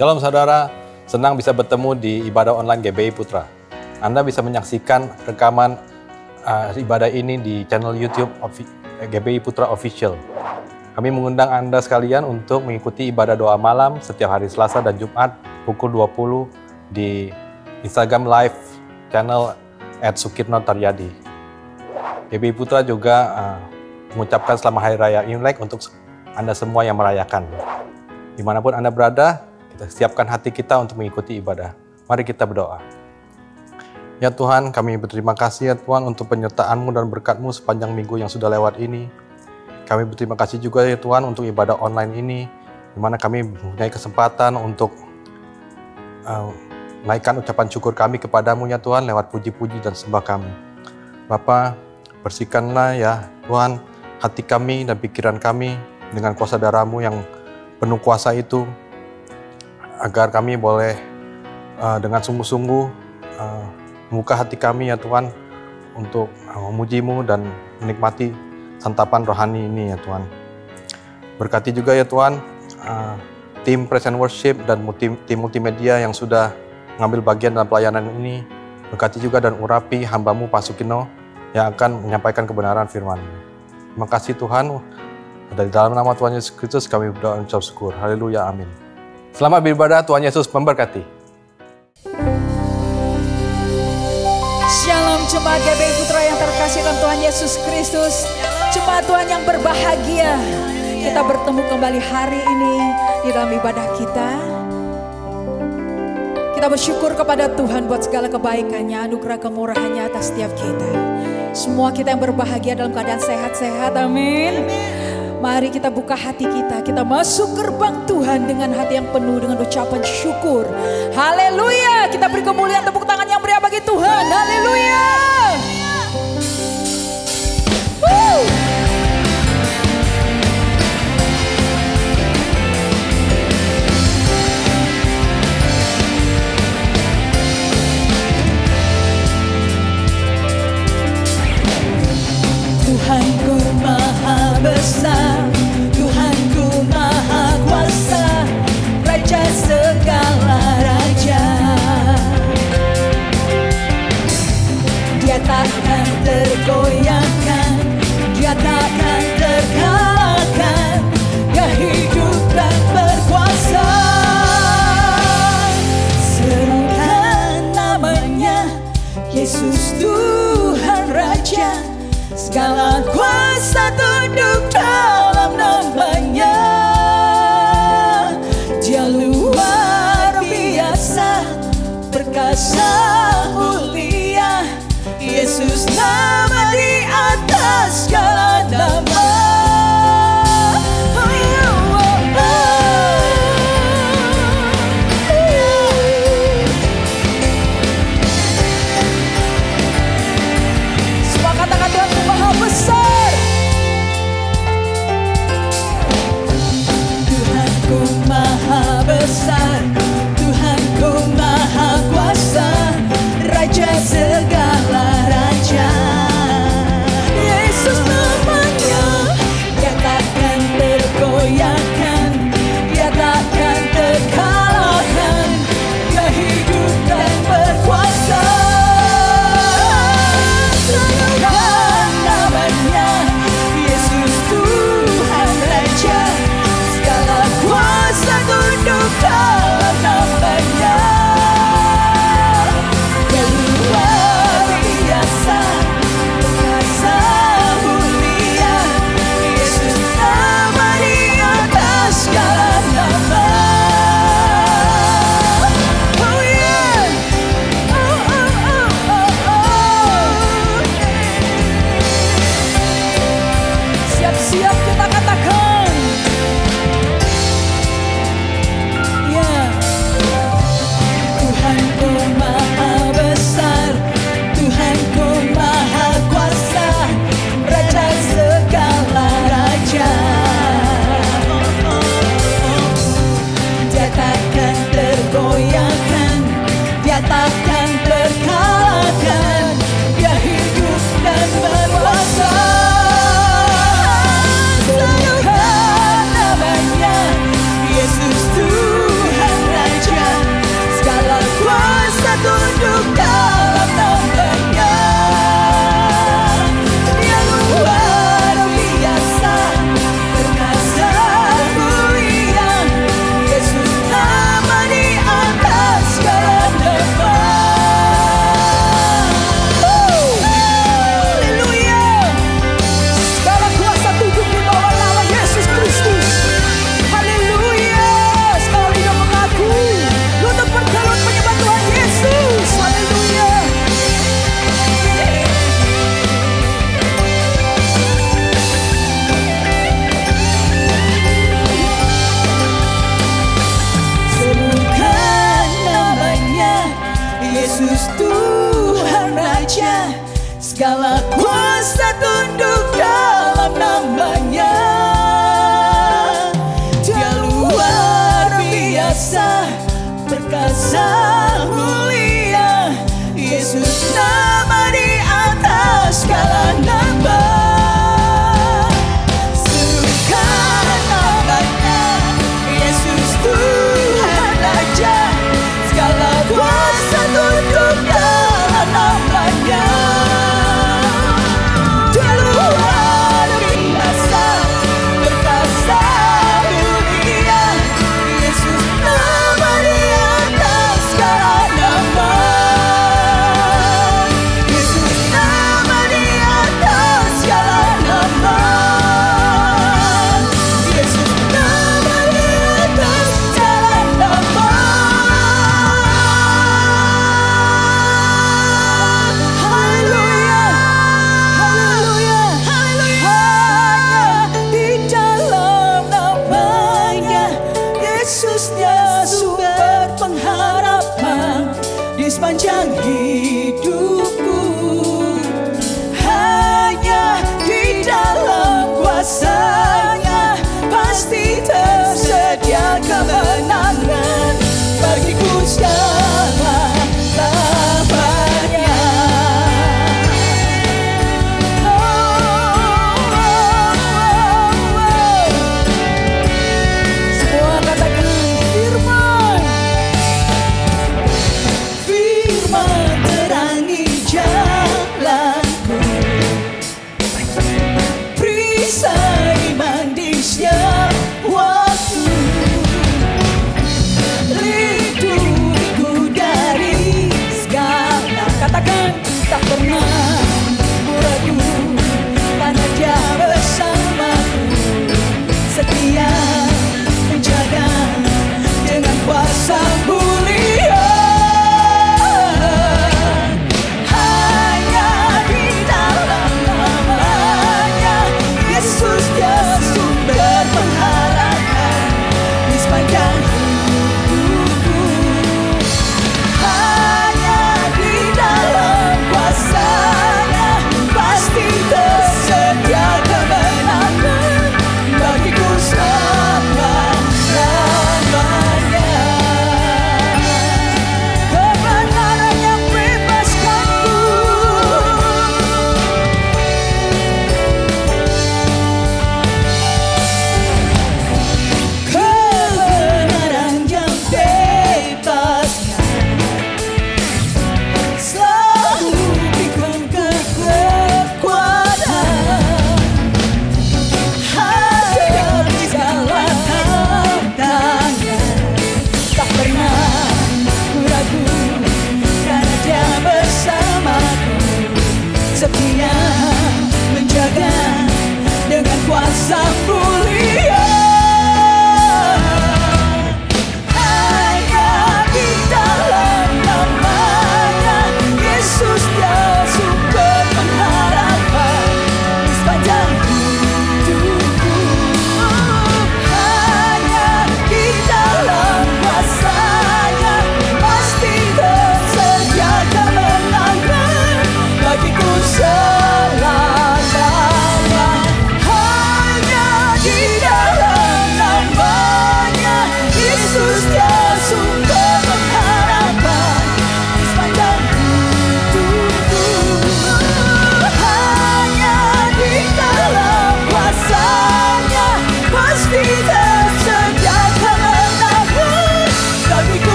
Shalom saudara, senang bisa bertemu di ibadah online GBI Putra. Anda bisa menyaksikan rekaman ibadah ini di channel YouTube GBI Putra Official. Kami mengundang Anda sekalian untuk mengikuti ibadah doa malam setiap hari Selasa dan Jumat pukul 20 di Instagram Live channel @Sukirno_Taryadi. GBI Putra juga mengucapkan selamat Hari Raya Imlek untuk Anda semua yang merayakan. Dimanapun Anda berada, kita siapkan hati kita untuk mengikuti ibadah. Mari kita berdoa. Ya Tuhan, kami berterima kasih ya Tuhan untuk penyertaan-Mu dan berkat-Mu sepanjang minggu yang sudah lewat ini. Kami berterima kasih juga ya Tuhan untuk ibadah online ini, di mana kami mempunyai kesempatan untuk menaikkan ucapan syukur kami kepada-Mu ya Tuhan lewat puji-puji dan sembah kami. Bapa, bersihkanlah ya Tuhan hati kami dan pikiran kami dengan kuasa darah-Mu yang penuh kuasa itu, agar kami boleh dengan sungguh-sungguh membuka hati kami ya Tuhan untuk memuji-Mu dan menikmati santapan rohani ini ya Tuhan. Berkati juga ya Tuhan tim Praise and Worship dan tim multimedia yang sudah mengambil bagian dalam pelayanan ini. Berkati juga dan urapi hamba-Mu Pak Sukino yang akan menyampaikan kebenaran firman-Mu. Terima kasih Tuhan. Dari dalam nama Tuhan Yesus Kristus kami berdoa dan ucap syukur. Haleluya, amin. Selamat beribadah, Tuhan Yesus memberkati. Shalom jemaat GBI Putra yang terkasih dalam Tuhan Yesus Kristus. Jemaat Tuhan yang berbahagia, kita bertemu kembali hari ini di dalam ibadah kita. Kita bersyukur kepada Tuhan buat segala kebaikannya, anugerah kemurahannya atas setiap kita. Semua kita yang berbahagia dalam keadaan sehat-sehat, amin. Mari kita buka hati kita masuk gerbang Tuhan dengan hati yang penuh dengan ucapan syukur. Haleluya, kita beri kemuliaan tepuk tangan yang meriah bagi Tuhan. Haleluya. Tuhanku maha besar, Tuhanku maha kuasa, Raja segala raja. Dia takkan tergoyahkan, Dia takkan terkalahkan, Dia hidup dan berkuasa. Serukan namanya, Yesus Tuhan Raja. Segala kuasa tunduk dalam namanya. Dia luar biasa, perkasa mulia. Yesus nama di atas segala nama. Besar, Tuhanku maha kuasa, Raja segala raja. Yesus nama segala kuasa tunduk dalam namanya. Dia luar biasa, perkasa mulia, Yesus nama di atas segala nama. Serukan namanya, Yesus Tuhan Raja, segala kuasa tunduk dalam namanya. Dia luar biasa, perkasa mulia, Yesus nama di atas segala nama. Yesus nama di atas segala nama. Yesus nama di atas segala nama. Haleluya, haleluya, haleluya. Hanya di dalam namanya Yesusnya sumber pengharapan di sepanjang hidupku. Hanya di dalam kuasanya pasti tersedia kemenangan bagiku selama-lamanya. Semua katakan firman. Firman terangi jalan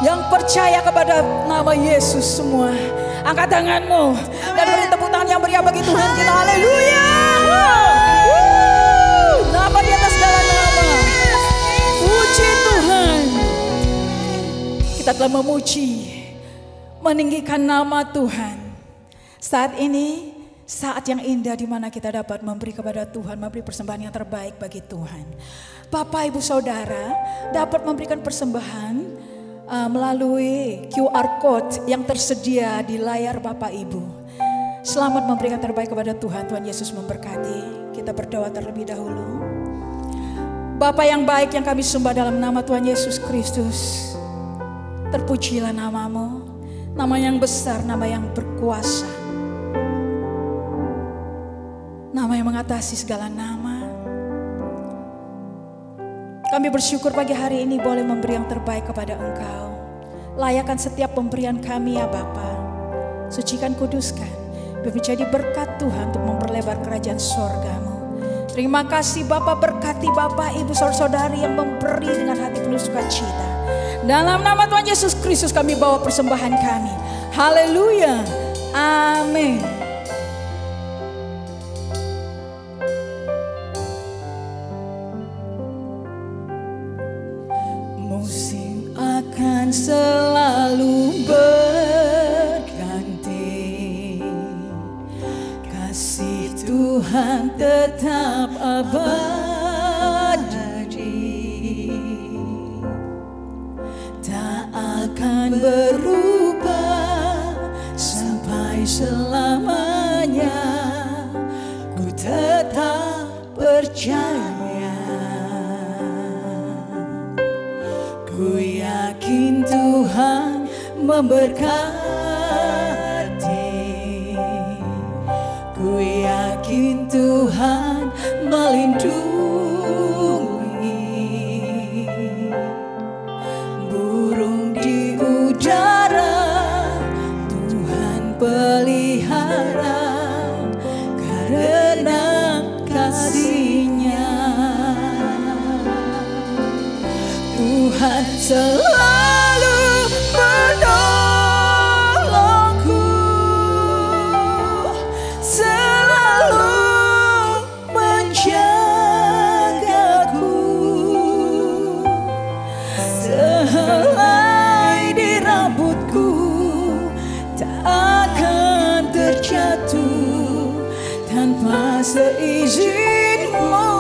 Yang percaya kepada nama Yesus semua, angkat tanganmu dan beri tepuk tangan yang meriah bagi Tuhan kita. Haleluya. Nama di atas segala nama. Puji Tuhan. Kita telah memuji, meninggikan nama Tuhan. Saat ini saat yang indah di mana kita dapat memberi kepada Tuhan, memberi persembahan yang terbaik bagi Tuhan. Bapak, Ibu, Saudara dapat memberikan persembahan melalui QR Code yang tersedia di layar Bapak Ibu. Selamat memberikan terbaik kepada Tuhan. Tuhan Yesus memberkati. Kita berdoa terlebih dahulu. Bapa yang baik yang kami sembah dalam nama Tuhan Yesus Kristus. Terpujilah namamu, nama yang besar, nama yang berkuasa, nama yang mengatasi segala nama. Kami bersyukur pagi hari ini boleh memberi yang terbaik kepada Engkau. Layakan setiap pemberian kami ya Bapa. Sucikan, kuduskan, menjadi berkat Tuhan untuk memperlebar kerajaan sorga-Mu. Terima kasih Bapa, berkati Bapak, Ibu, saudara-saudari yang memberi dengan hati penuh sukacita. Dalam nama Tuhan Yesus Kristus kami bawa persembahan kami. Haleluya. Amin. Musim akan selalu berganti, kasih Tuhan tetap abadi, tak akan berubah sampai selamanya. Ku tetap percaya, ku yakin Tuhan memberkati, ku yakin Tuhan melindungi. Burung di udara Tuhan pelihara karena kasih-Nya. Tuhan selalu menolongku, selalu menjagaku. Sehelai di rambutku tak akan terjatuh tanpa seizinmu.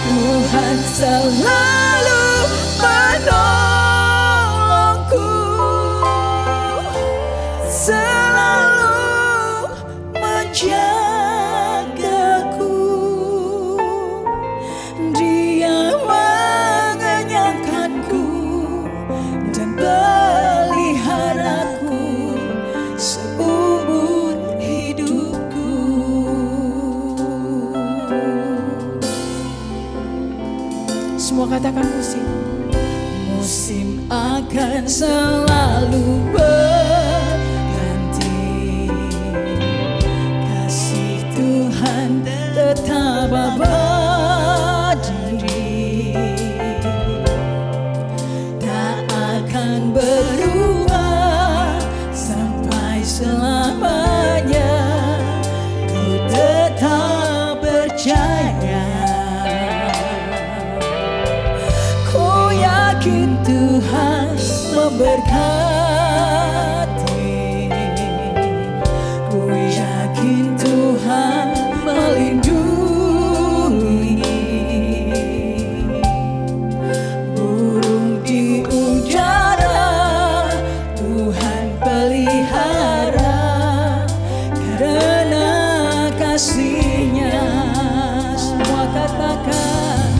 Tuhan selalu menolongku, selalu menjagaku. Dia mengenyangkanku dan peliharaku seumur hidupku. Semua katakan musim. Musim akan selalu berganti, kasih Tuhan tetap abadi, tak akan berubah sampai selamanya. Ku tetap percaya, Tuhan memberkati, ku yakin Tuhan melindungi. Burung di udara Tuhan pelihara karena kasih-Nya. Semua katakan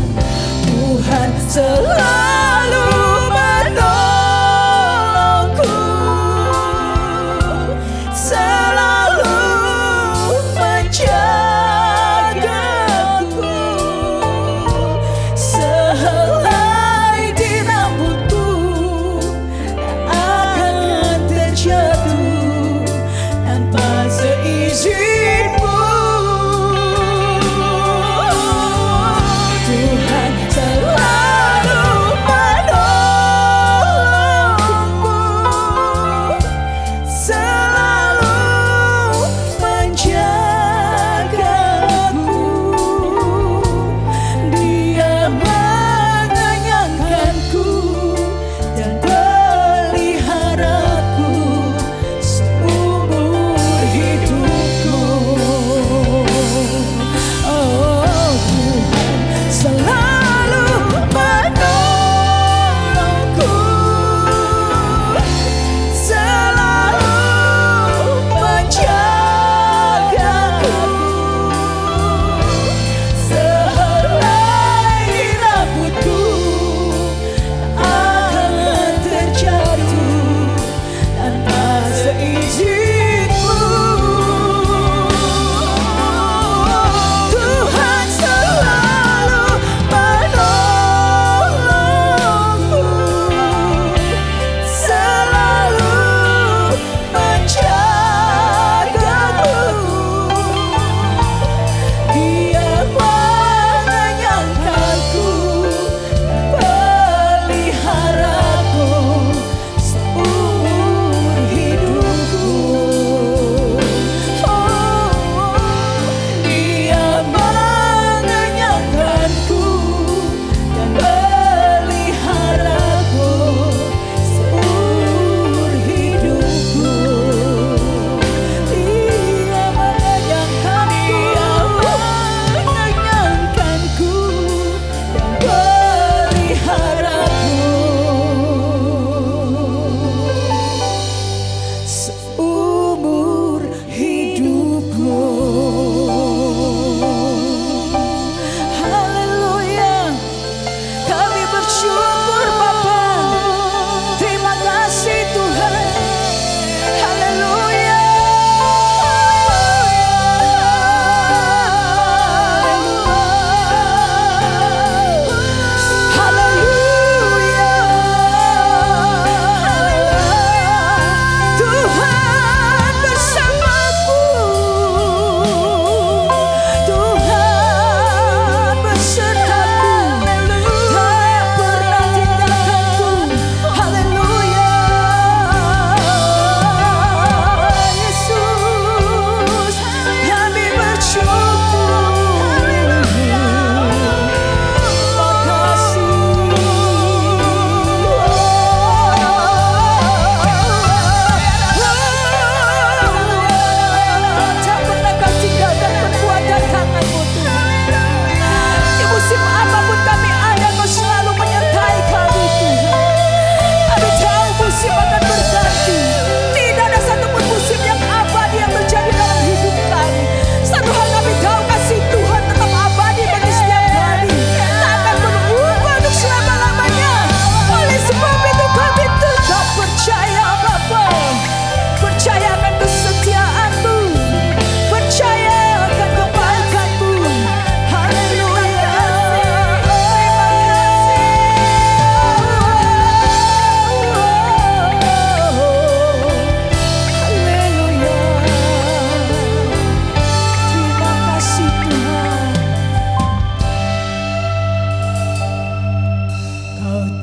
Tuhan selalu menolongku,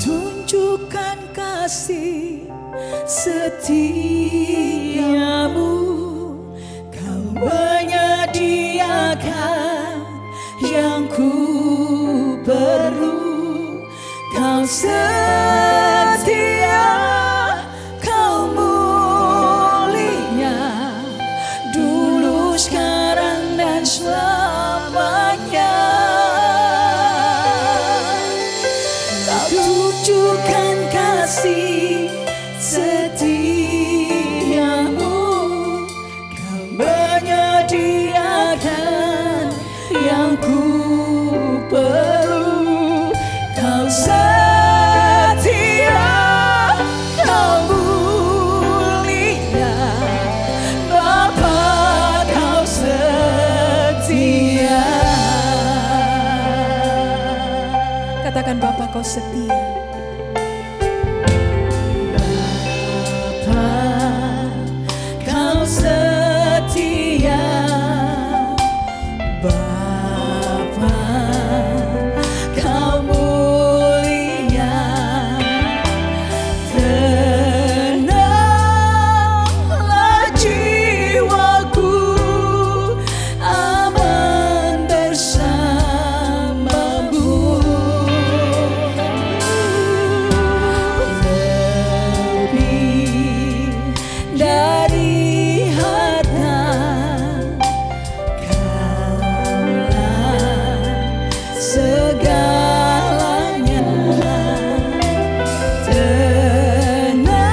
tunjukkan kasih setiamu, kau menyediakan yang ku perlu, kau setia, kau mulia, dulu, sekarang, dan selamanya. Kau tunjukkan kasih setiamu, kau menyediakan yang ku perlu, kau setia, kau mulia, Bapa, kau setia. Katakan, Bapa, kau setia. Bapa, kau setia. Bapa, kau mulia, tenanglah jiwaku, aman bersamamu. Lebih dari harta, Kaulah segalanya. Tenanglah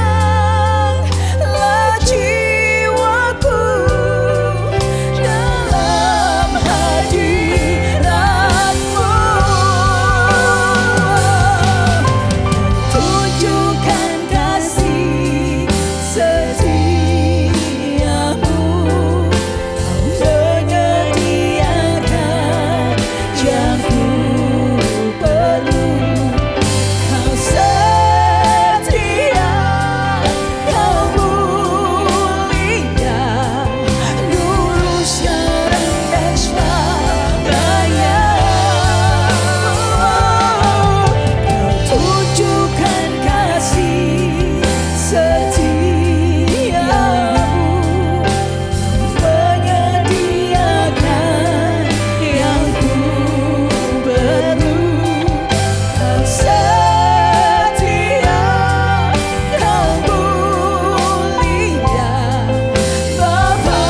jiwaku dalam hadirat-Mu. Tunjukkan kasih setiamu, kau menyediakan yang ku perlu, kau setia, kau mulia, dulu, sekarang, dan selamanya. Kau tunjukkan kasih setiamu, kau menyediakan yang ku perlu, kau setia, kau mulia, Bapa,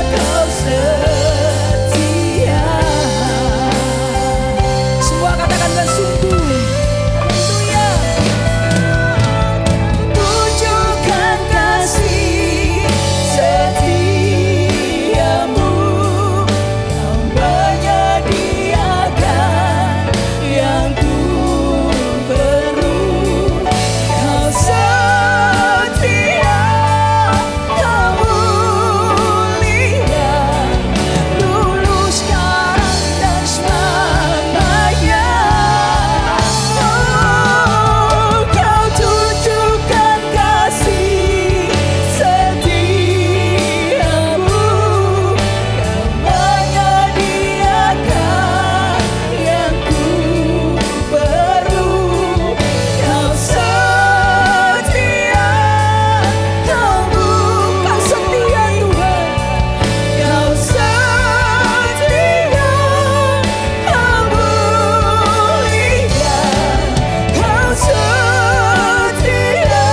kau setia. Semua katakan dengan sungguh, haleluya. Tunjukkan kasih setiamu, kau menyediakan yang ku perlu, kau setia, kau mulia, dulu, sekarang, dan selamanya. Kau tunjukkan kasih setiamu, kau menyediakan yang ku perlu, kau setia, kau setia Tuhan, kau setia, kau mulia, kau setia,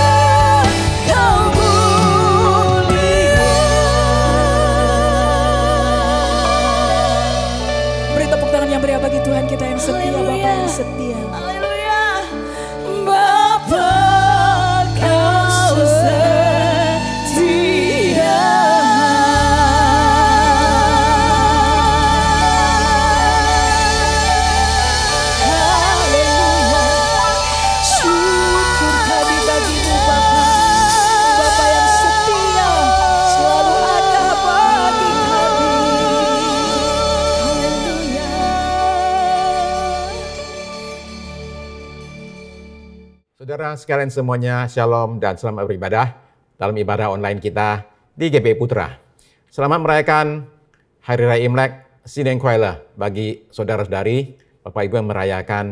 kau mulia. Beri tepuk tangan yang meriah bagi Tuhan kita yang setia, Bapa yang setia. Haleluya. Bapa, kau setia. Haleluya. Syukur kami bagimu, Bapa. Bapa yang setia, selalu ada bagi kami. Haleluya. Saudara sekalian semuanya, shalom dan selamat beribadah dalam ibadah online kita di GBI Putra. Selamat merayakan Hari Raya Imlek, Sineng Kuala bagi saudara-saudari, Bapak Ibu yang merayakan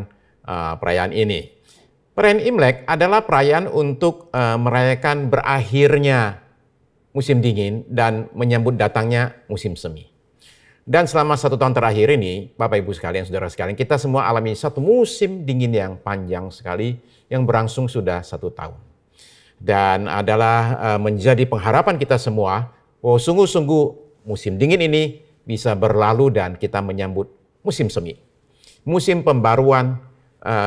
perayaan ini. Perayaan Imlek adalah perayaan untuk merayakan berakhirnya musim dingin dan menyambut datangnya musim semi. Dan selama 1 tahun terakhir ini, Bapak Ibu sekalian, saudara sekalian, kita semua alami satu musim dingin yang panjang sekali yang berlangsung sudah 1 tahun. Dan adalah menjadi pengharapan kita semua bahwa sungguh-sungguh musim dingin ini bisa berlalu dan kita menyambut musim semi. Musim pembaruan,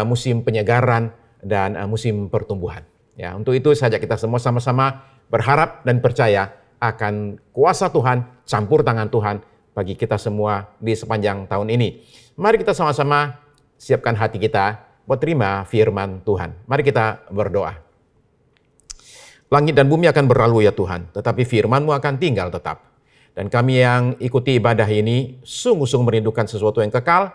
musim penyegaran, dan musim pertumbuhan. Ya, untuk itu saja kita semua sama-sama berharap dan percaya akan kuasa Tuhan, campur tangan Tuhan bagi kita semua di sepanjang tahun ini. Mari kita sama-sama siapkan hati kita buat terima firman Tuhan. Mari kita berdoa. Langit dan bumi akan berlalu ya Tuhan, tetapi firman-Mu akan tinggal tetap. Dan kami yang ikuti ibadah ini sungguh-sungguh merindukan sesuatu yang kekal,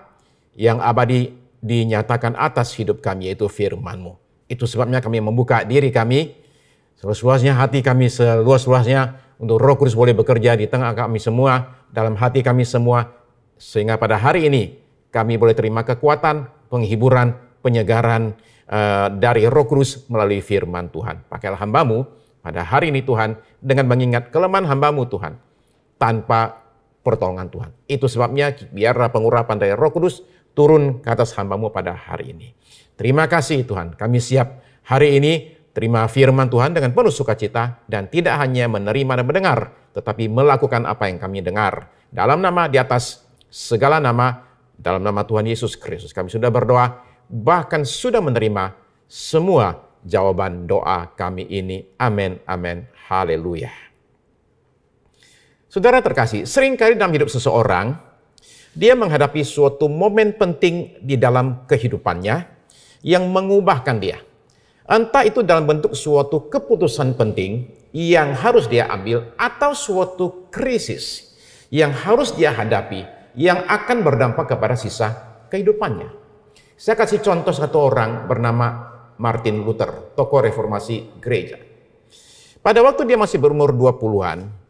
yang abadi, dinyatakan atas hidup kami, yaitu firman-Mu. Itu sebabnya kami membuka diri kami, seluas-luasnya hati kami, seluas-luasnya untuk Roh Kudus boleh bekerja di tengah kami semua, dalam hati kami semua, sehingga pada hari ini kami boleh terima kekuatan, penghiburan, penyegaran dari Roh Kudus melalui firman Tuhan. Pakailah hamba-Mu pada hari ini Tuhan, dengan mengingat kelemahan hamba-Mu Tuhan, tanpa pertolongan Tuhan. Itu sebabnya biarlah pengurapan dari Roh Kudus turun ke atas hamba-Mu pada hari ini. Terima kasih Tuhan, kami siap hari ini terima firman Tuhan dengan penuh sukacita dan tidak hanya menerima dan mendengar, tetapi melakukan apa yang kami dengar. Dalam nama di atas segala nama, dalam nama Tuhan Yesus Kristus kami sudah berdoa, bahkan sudah menerima semua jawaban doa kami ini. Amin, amin, haleluya. Saudara terkasih, seringkali dalam hidup seseorang, dia menghadapi suatu momen penting di dalam kehidupannya yang mengubahkan dia. Entah itu dalam bentuk suatu keputusan penting yang harus dia ambil atau suatu krisis yang harus dia hadapi yang akan berdampak kepada sisa kehidupannya. Saya kasih contoh satu orang bernama Martin Luther, tokoh reformasi gereja. Pada waktu dia masih berumur 20-an,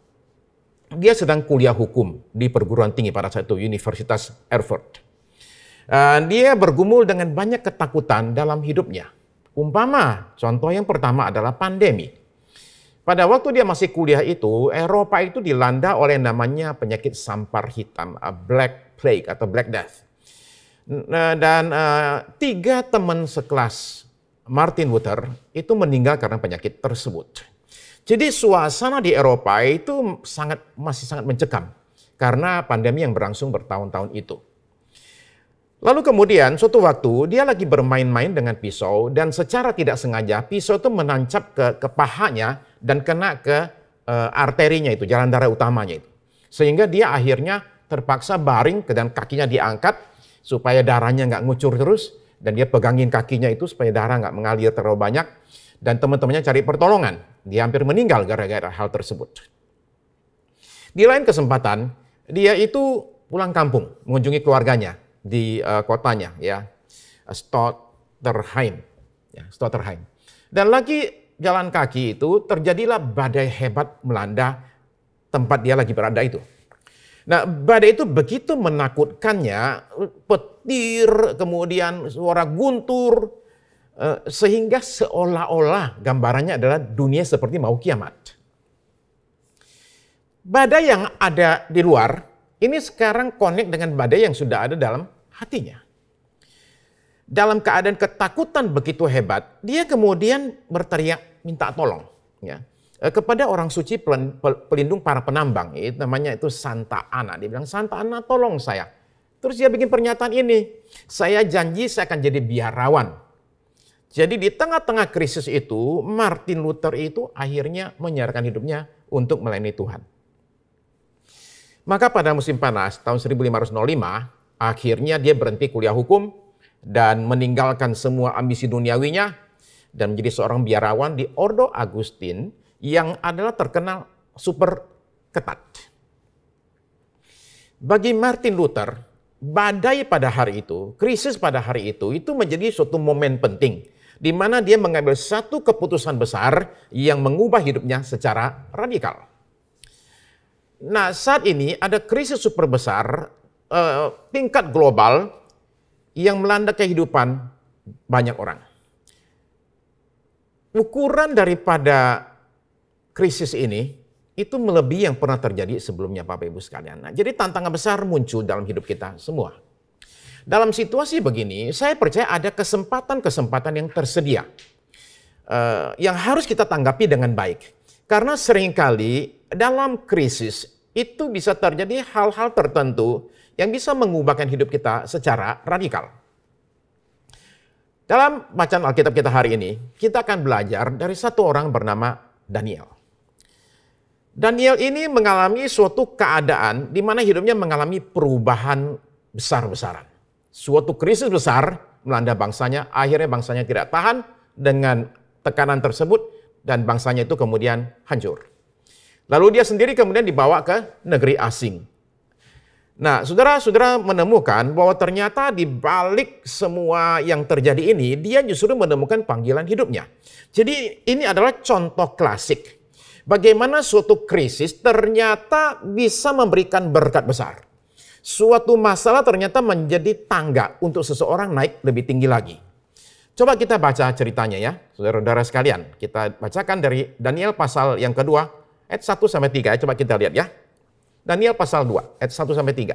dia sedang kuliah hukum di perguruan tinggi pada saat itu, Universitas Erfurt. Dia bergumul dengan banyak ketakutan dalam hidupnya. Umpama, contoh yang pertama adalah pandemi. Pada waktu dia masih kuliah itu, Eropa itu dilanda oleh namanya penyakit sampar hitam, Black Plague atau Black Death. Dan 3 teman sekelas Martin Luther itu meninggal karena penyakit tersebut. Jadi suasana di Eropa itu masih sangat mencekam karena pandemi yang berlangsung bertahun-tahun itu. Lalu kemudian suatu waktu dia lagi bermain-main dengan pisau dan secara tidak sengaja pisau itu menancap ke pahanya dan kena ke arterinya itu, jalan darah utamanya itu. Sehingga dia akhirnya terpaksa baring dan kakinya diangkat supaya darahnya nggak ngucur terus, dan dia pegangin kakinya itu supaya darah nggak mengalir terlalu banyak. Dan teman-temannya cari pertolongan. Dia hampir meninggal gara-gara hal tersebut. Di lain kesempatan, dia itu pulang kampung, mengunjungi keluarganya di kotanya, ya, Stotterheim. Dan lagi jalan kaki itu terjadilah badai hebat melanda tempat dia lagi berada itu. Nah, badai itu begitu menakutkannya, petir, kemudian suara guntur, sehingga seolah-olah gambarannya adalah dunia seperti mau kiamat. Badai yang ada di luar, ini sekarang connect dengan badai yang sudah ada dalam hatinya. Dalam keadaan ketakutan begitu hebat, dia kemudian berteriak minta tolong, ya, kepada orang suci pelindung para penambang, namanya itu Santa Ana. Dia bilang, Santa Ana tolong saya. Terus dia bikin pernyataan ini, saya janji saya akan jadi biarawan. Jadi di tengah-tengah krisis itu, Martin Luther itu akhirnya menyerahkan hidupnya untuk melayani Tuhan. Maka pada musim panas tahun 1505, akhirnya dia berhenti kuliah hukum dan meninggalkan semua ambisi duniawinya dan menjadi seorang biarawan di Ordo Agustin yang adalah terkenal super ketat. Bagi Martin Luther, badai pada hari itu, krisis pada hari itu menjadi suatu momen penting di mana dia mengambil satu keputusan besar yang mengubah hidupnya secara radikal. Nah, saat ini ada krisis super besar tingkat global yang melanda kehidupan banyak orang. ukuran daripada krisis ini itu melebihi yang pernah terjadi sebelumnya, Bapak Ibu sekalian. Nah, jadi tantangan besar muncul dalam hidup kita semua. Dalam situasi begini, saya percaya ada kesempatan-kesempatan yang tersedia yang harus kita tanggapi dengan baik. Karena seringkali dalam krisis itu bisa terjadi hal-hal tertentu yang bisa mengubahkan hidup kita secara radikal. Dalam bacaan Alkitab kita hari ini, kita akan belajar dari satu orang bernama Daniel. Daniel ini mengalami suatu keadaan di mana hidupnya mengalami perubahan besar-besaran. Suatu krisis besar melanda bangsanya, akhirnya bangsanya tidak tahan dengan tekanan tersebut dan bangsanya itu kemudian hancur. Lalu dia sendiri kemudian dibawa ke negeri asing. Nah, saudara-saudara menemukan bahwa ternyata di balik semua yang terjadi ini, dia justru menemukan panggilan hidupnya. Jadi ini adalah contoh klasik. Bagaimana suatu krisis ternyata bisa memberikan berkat besar. Suatu masalah ternyata menjadi tangga untuk seseorang naik lebih tinggi lagi. Coba kita baca ceritanya ya, saudara-saudara sekalian. Kita bacakan dari Daniel pasal yang kedua, ayat 1-3. Coba kita lihat ya. Daniel pasal 2, ayat 1-3.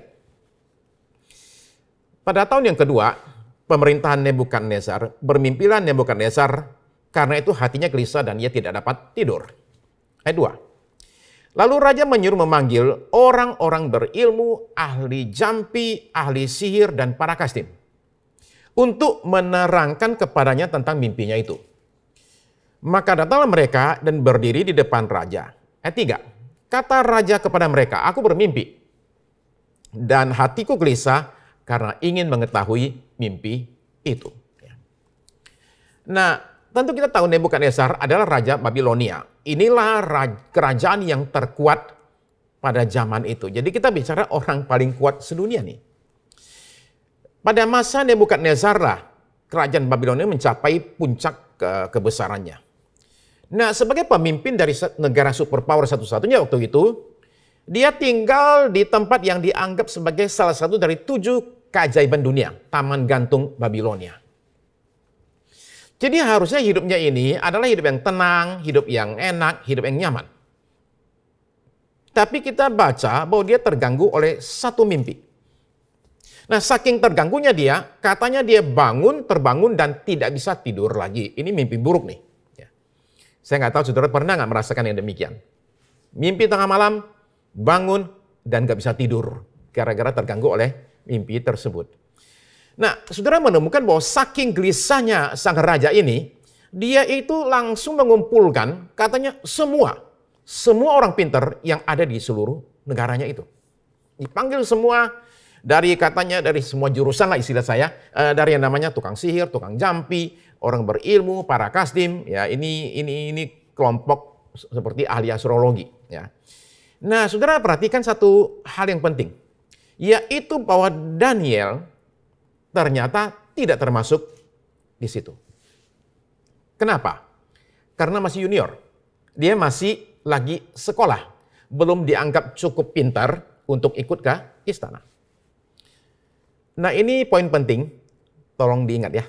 Pada tahun yang kedua, pemerintahan Nebukadnezar, bermimpilah Nebukadnezar, karena itu hatinya gelisah dan ia tidak dapat tidur. Ayat 2. Lalu raja menyuruh memanggil orang-orang berilmu, ahli jampi, ahli sihir, dan para kastim untuk menerangkan kepadanya tentang mimpinya itu. Maka datanglah mereka dan berdiri di depan raja. Ayat 3. Kata raja kepada mereka, aku bermimpi dan hatiku gelisah karena ingin mengetahui mimpi itu. Nah, tentu kita tahu Nebukadnezar adalah raja Babilonia. Inilah kerajaan yang terkuat pada zaman itu. Jadi kita bicara orang paling kuat sedunia nih. Pada masa Nebukadnezar lah kerajaan Babilonia mencapai puncak kebesarannya. Nah, sebagai pemimpin dari negara superpower satu-satunya waktu itu, dia tinggal di tempat yang dianggap sebagai salah satu dari 7 keajaiban dunia, Taman Gantung Babilonia. Jadi harusnya hidupnya ini adalah hidup yang tenang, hidup yang enak, hidup yang nyaman. Tapi kita baca bahwa dia terganggu oleh satu mimpi. Nah, saking terganggunya dia, katanya dia terbangun dan tidak bisa tidur lagi. Ini mimpi buruk nih. Saya nggak tahu saudara pernah nggak merasakan yang demikian. Mimpi tengah malam, bangun, dan nggak bisa tidur. Gara-gara terganggu oleh mimpi tersebut. Nah, saudara menemukan bahwa saking gelisahnya sang raja ini, dia itu langsung mengumpulkan katanya semua orang pintar yang ada di seluruh negaranya itu. Dipanggil semua dari semua jurusan lah istilah saya, dari yang namanya tukang sihir, tukang jampi, orang berilmu, para kastim, ya ini kelompok seperti ahli astrologi, ya. Nah, saudara perhatikan satu hal yang penting, yaitu bahwa Daniel ternyata tidak termasuk di situ. Kenapa? Karena masih junior. Dia masih lagi sekolah, belum dianggap cukup pintar untuk ikut ke istana. Nah, ini poin penting, tolong diingat ya.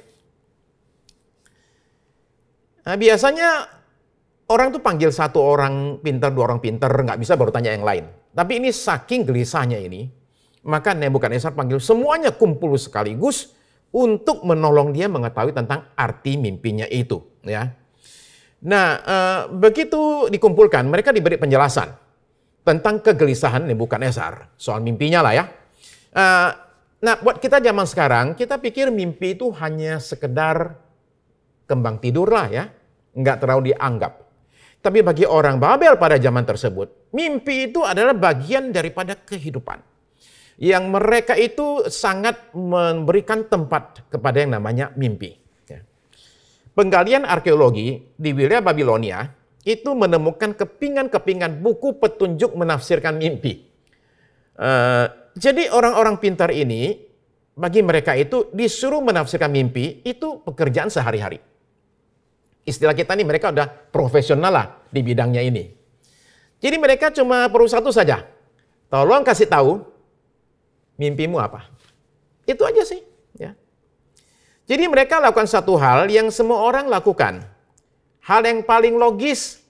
Nah, biasanya orang tuh panggil satu orang pintar, 2 orang pintar, nggak bisa baru tanya yang lain. Tapi ini saking gelisahnya ini, maka Nebukadnezar panggil semuanya kumpul sekaligus untuk menolong dia mengetahui tentang arti mimpinya itu. Ya. Nah, begitu dikumpulkan, mereka diberi penjelasan tentang kegelisahan Nebukadnezar soal mimpinya lah ya. Nah, buat kita zaman sekarang, kita pikir mimpi itu hanya sekedar kembang tidur lah ya, nggak terlalu dianggap. Tapi bagi orang Babel pada zaman tersebut, mimpi itu adalah bagian daripada kehidupan. Yang mereka itu sangat memberikan tempat kepada yang namanya mimpi. Penggalian arkeologi di wilayah Babilonia itu menemukan kepingan-kepingan buku petunjuk menafsirkan mimpi. Jadi orang-orang pintar ini, bagi mereka itu disuruh menafsirkan mimpi, itu pekerjaan sehari-hari. Istilah kita nih, mereka udah profesional lah di bidangnya ini. Jadi mereka cuma perlu satu saja. Tolong kasih tahu mimpimu apa. Itu aja sih. Ya. Jadi mereka lakukan satu hal yang semua orang lakukan. hal yang paling logis,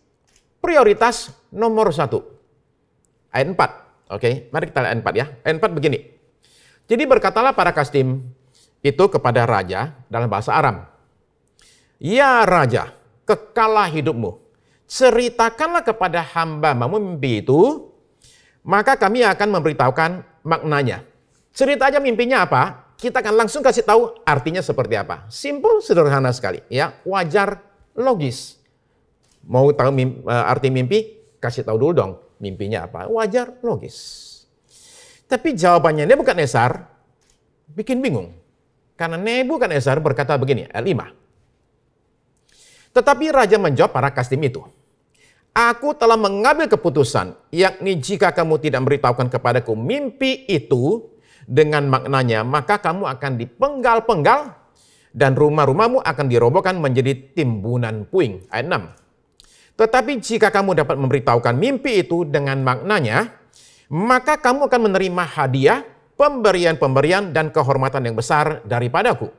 prioritas nomor 1. Ayat 4. Oke, mari kita lihat ayat 4 ya. Ayat 4 begini. Jadi berkatalah para kasdim itu kepada raja dalam bahasa Aram. Ya raja, kekalah hidupmu. Ceritakanlah kepada hamba-Mu mimpi itu, maka kami akan memberitahukan maknanya. Cerita aja mimpinya apa, kita akan langsung kasih tahu artinya seperti apa. Simple, sederhana sekali. Ya, wajar, logis. Mau tahu arti mimpi, kasih tahu dulu dong mimpinya apa. Wajar, logis. Tapi jawabannya Nebukadnezar bikin bingung. Karena Nebukadnezar berkata begini, ayat 5. Tetapi raja menjawab para kasdim itu, aku telah mengambil keputusan, yakni jika kamu tidak memberitahukan kepadaku mimpi itu dengan maknanya, maka kamu akan dipenggal-penggal dan rumah-rumahmu akan dirobohkan menjadi timbunan puing. Ayat 6. Tetapi jika kamu dapat memberitahukan mimpi itu dengan maknanya, maka kamu akan menerima hadiah, pemberian-pemberian dan kehormatan yang besar daripadaku.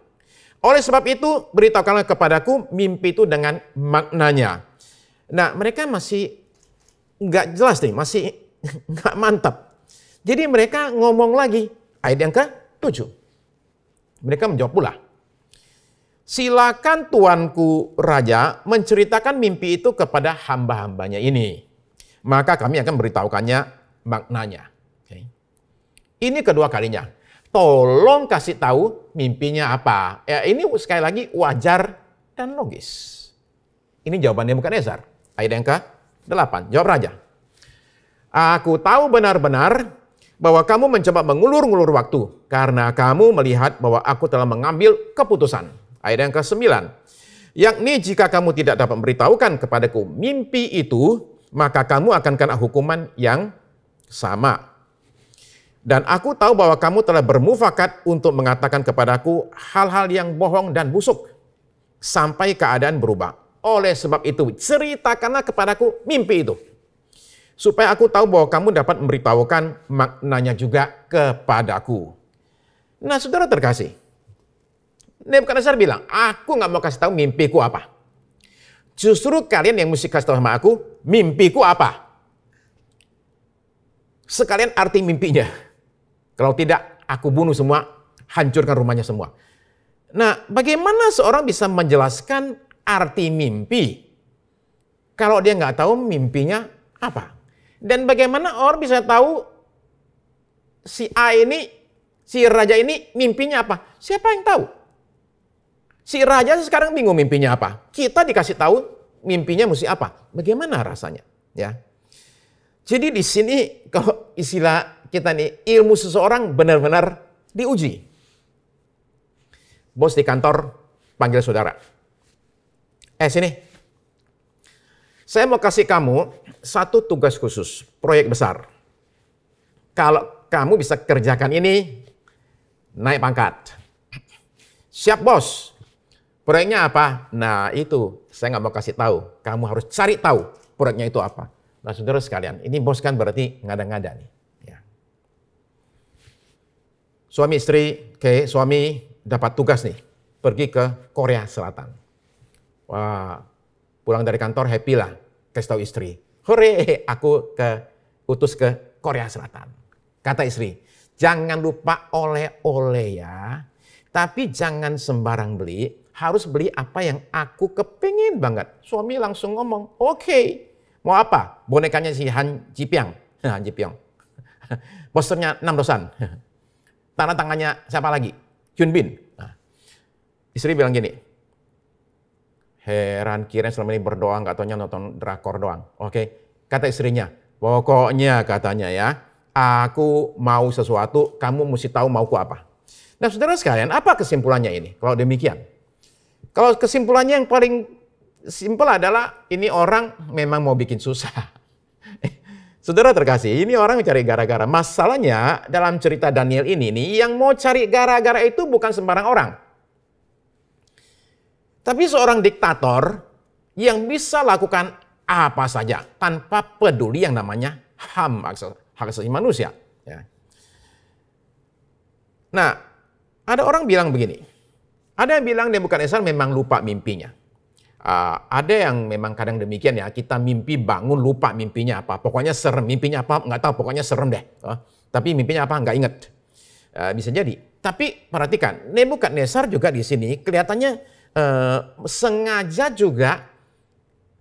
Oleh sebab itu, beritahukanlah kepadaku mimpi itu dengan maknanya. Nah, mereka masih nggak jelas nih, masih nggak mantap. Jadi mereka ngomong lagi, ayat yang ke-7. Mereka menjawab pula, silakan tuanku raja menceritakan mimpi itu kepada hamba-hambanya ini. Maka kami akan beritahukannya maknanya. Okay. Ini kedua kalinya. Tolong kasih tahu mimpinya apa. Ya, ini sekali lagi wajar dan logis. Ini jawabannya Nebukadnezar. Ayat yang ke-8. Jawab raja. Aku tahu benar-benar bahwa kamu mencoba mengulur-ngulur waktu karena kamu melihat bahwa aku telah mengambil keputusan. Ayat yang ke-9. Yakni jika kamu tidak dapat memberitahukan kepadaku mimpi itu, maka kamu akan kena hukuman yang sama. Dan aku tahu bahwa kamu telah bermufakat untuk mengatakan kepadaku hal-hal yang bohong dan busuk sampai keadaan berubah. Oleh sebab itu, ceritakanlah kepadaku mimpi itu, supaya aku tahu bahwa kamu dapat memberitahukan maknanya juga kepadaku. Nah, saudara terkasih, Nebukadnezar bilang, aku nggak mau kasih tahu mimpiku apa. Justru kalian yang mesti kasih tahu sama aku, mimpiku apa. Sekalian arti mimpinya. Kalau tidak, aku bunuh semua, hancurkan rumahnya semua. Nah, bagaimana seorang bisa menjelaskan arti mimpi kalau dia nggak tahu mimpinya apa? Dan bagaimana orang bisa tahu si A ini, si raja ini mimpinya apa? Siapa yang tahu? Si raja sekarang bingung mimpinya apa. Kita dikasih tahu mimpinya mesti apa. Bagaimana rasanya? Ya. Jadi di sini kalau istilah kita nih, ilmu seseorang benar-benar diuji. Bos di kantor panggil saudara. Sini. Saya mau kasih kamu satu tugas khusus, proyek besar. Kalau kamu bisa kerjakan ini, naik pangkat. Siap bos. Proyeknya apa? Nah itu, saya nggak mau kasih tahu. Kamu harus cari tahu proyeknya itu apa. Nah saudara sekalian, ini bos kan berarti ngada-ngada nih. Ya. Suami istri, suami dapat tugas nih, pergi ke Korea Selatan. Wah, pulang dari kantor happy lah, kasih tahu istri. Hore, aku utus ke Korea Selatan. Kata istri, jangan lupa oleh-oleh ya. Tapi jangan sembarang beli, harus beli apa yang aku kepingin banget. Suami langsung ngomong, oke. Mau apa? Bonekanya si Han Ji Pyong. Han Ji Pyong. Posternya 6 dosan. Tanda tangannya siapa lagi? Hyun Bin. Nah, istri bilang gini, heran kirain selama ini berdoa nggak taunya nonton drakor doang. Oke, kata istrinya, pokoknya katanya ya, aku mau sesuatu, kamu mesti tahu mauku apa. Nah saudara sekalian, apa kesimpulannya ini? Kalau demikian, kalau kesimpulannya yang paling simpel adalah ini orang memang mau bikin susah. Saudara terkasih, ini orang mencari gara-gara. Masalahnya dalam cerita Daniel ini nih, yang mau cari gara-gara itu bukan sembarang orang. Tapi seorang diktator yang bisa lakukan apa saja tanpa peduli yang namanya HAM, hak asasi manusia. Ya. Nah, ada orang bilang begini. Ada yang bilang Nebukadnezar memang lupa mimpinya. Ada yang memang kadang demikian ya, kita mimpi bangun lupa mimpinya apa. Pokoknya serem, mimpinya apa nggak tahu, pokoknya serem deh. Tapi mimpinya apa nggak inget. Bisa jadi. Tapi perhatikan, Nebukadnezar juga di sini kelihatannya sengaja juga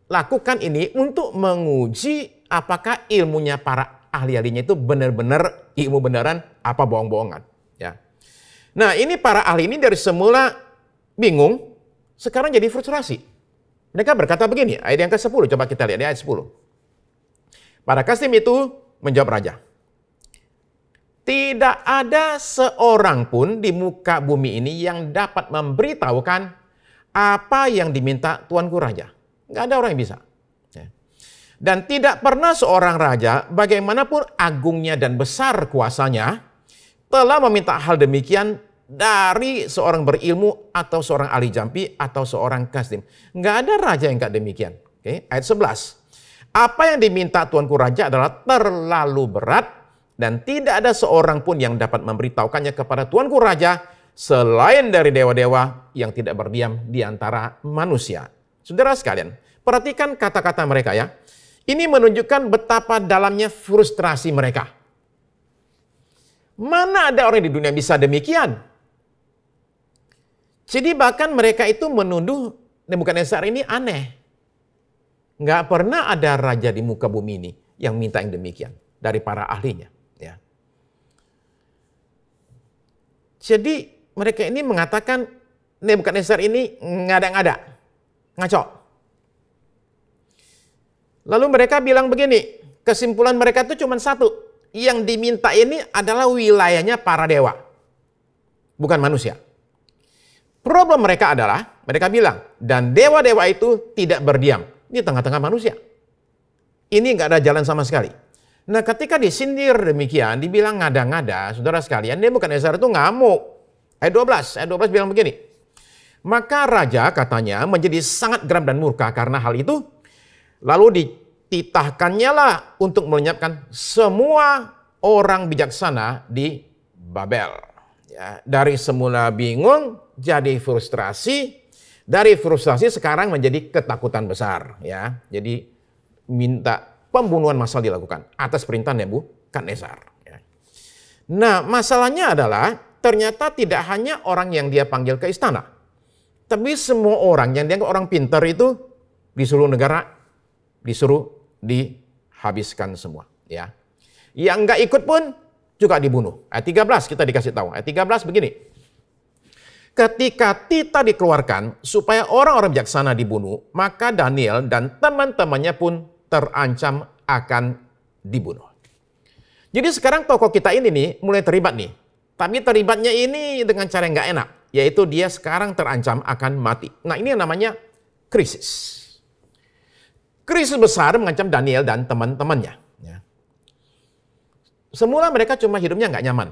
lakukan ini untuk menguji apakah ilmunya para ahli-ahlinya itu benar-benar ilmu beneran apa bohong-bohongan. Ya. Nah ini para ahli ini dari semula bingung, sekarang jadi frustrasi. Mereka berkata begini, ayat yang ke-10, coba kita lihat di ayat 10. Pada kastim itu menjawab raja, tidak ada seorang pun di muka bumi ini yang dapat memberitahukan apa yang diminta tuanku raja. Nggak ada orang yang bisa. Dan tidak pernah seorang raja, bagaimanapun agungnya dan besar kuasanya, telah meminta hal demikian dari seorang berilmu atau seorang ahli jampi atau seorang kasdim. Nggak ada raja yang nggak demikian. Ayat 11. Apa yang diminta tuanku raja adalah terlalu berat, dan tidak ada seorang pun yang dapat memberitahukannya kepada tuanku raja selain dari dewa-dewa yang tidak berdiam di antara manusia. Saudara sekalian, perhatikan kata-kata mereka ya. Ini menunjukkan betapa dalamnya frustrasi mereka. Mana ada orang di dunia bisa demikian? Jadi bahkan mereka itu menuduh Nebukadnezar ini aneh. Nggak pernah ada raja di muka bumi ini yang minta yang demikian dari para ahlinya. Ya. Jadi mereka ini mengatakan Nebukadnezar ini ngada-ngada, ngaco. Lalu mereka bilang begini, kesimpulan mereka itu cuma satu, yang diminta ini adalah wilayahnya para dewa, bukan manusia. Problem mereka adalah, mereka bilang, dan dewa-dewa itu tidak berdiam di tengah-tengah manusia. Ini nggak ada jalan sama sekali. Nah ketika disindir demikian, dibilang ngada-ngada, saudara sekalian, Nebukadnezar itu ngamuk. Ayat 12 bilang begini. Maka raja katanya menjadi sangat geram dan murka karena hal itu. Lalu dititahkannya lah untuk melenyapkan semua orang bijaksana di Babel. Ya, dari semula bingung jadi frustrasi. Dari frustrasi sekarang menjadi ketakutan besar. Ya, jadi minta pembunuhan massal dilakukan atas perintah Nebukadnezar. Nah, masalahnya adalah ternyata tidak hanya orang yang dia panggil ke istana, tapi semua orang yang dianggap orang pintar itu di seluruh negara disuruh dihabiskan semua. Ya, yang nggak ikut pun juga dibunuh. Ayat 13 kita dikasih tahu. Ayat 13 begini. Ketika titah dikeluarkan supaya orang-orang bijaksana dibunuh, maka Daniel dan teman-temannya pun terancam akan dibunuh. Jadi sekarang tokoh kita ini nih mulai terlibat nih. Tapi terlibatnya ini dengan cara yang nggak enak. Yaitu dia sekarang terancam akan mati. Nah ini yang namanya krisis. Krisis besar mengancam Daniel dan teman-temannya. Semula mereka cuma hidupnya nggak nyaman.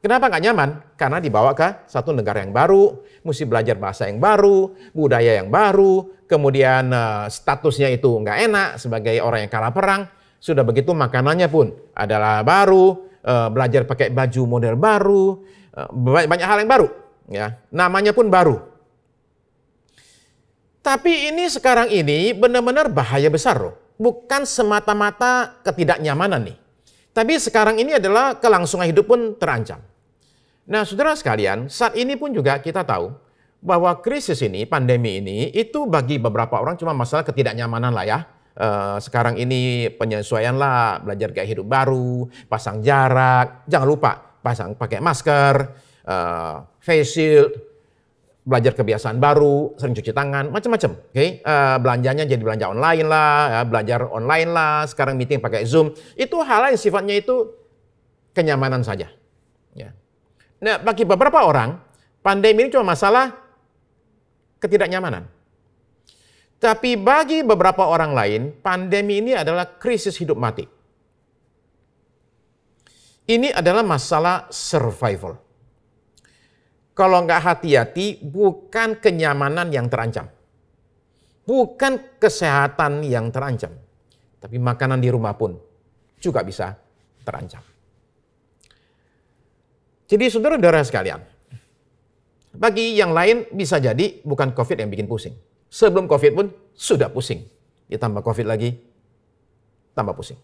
Kenapa nggak nyaman? Karena dibawa ke satu negara yang baru, mesti belajar bahasa yang baru, budaya yang baru, kemudian statusnya itu nggak enak sebagai orang yang kalah perang. Sudah begitu makanannya pun adalah baru, belajar pakai baju model baru, banyak hal yang baru. Ya, namanya pun baru. Tapi ini sekarang ini benar-benar bahaya besar loh. Bukan semata-mata ketidaknyamanan nih. Tapi sekarang ini adalah kelangsungan hidup pun terancam. Nah saudara sekalian, saat ini pun juga kita tahu bahwa krisis ini, pandemi ini, itu bagi beberapa orang cuma masalah ketidaknyamanan lah ya. Sekarang ini penyesuaian lah, belajar gaya hidup baru, pasang jarak, jangan lupa pakai masker, face shield, belajar kebiasaan baru, sering cuci tangan, macam-macam. Belanjanya jadi belanja online lah, ya, belajar online lah, sekarang meeting pakai Zoom. Itu hal yang sifatnya itu kenyamanan saja. Ya. Nah, bagi beberapa orang, pandemi ini cuma masalah ketidaknyamanan. Tapi bagi beberapa orang lain, pandemi ini adalah krisis hidup mati. Ini adalah masalah survival. Kalau nggak hati-hati, bukan kenyamanan yang terancam. Bukan kesehatan yang terancam. Tapi makanan di rumah pun juga bisa terancam. Jadi saudara-saudara sekalian, bagi yang lain bisa jadi bukan COVID yang bikin pusing. Sebelum COVID pun sudah pusing. Ditambah COVID lagi, tambah pusing.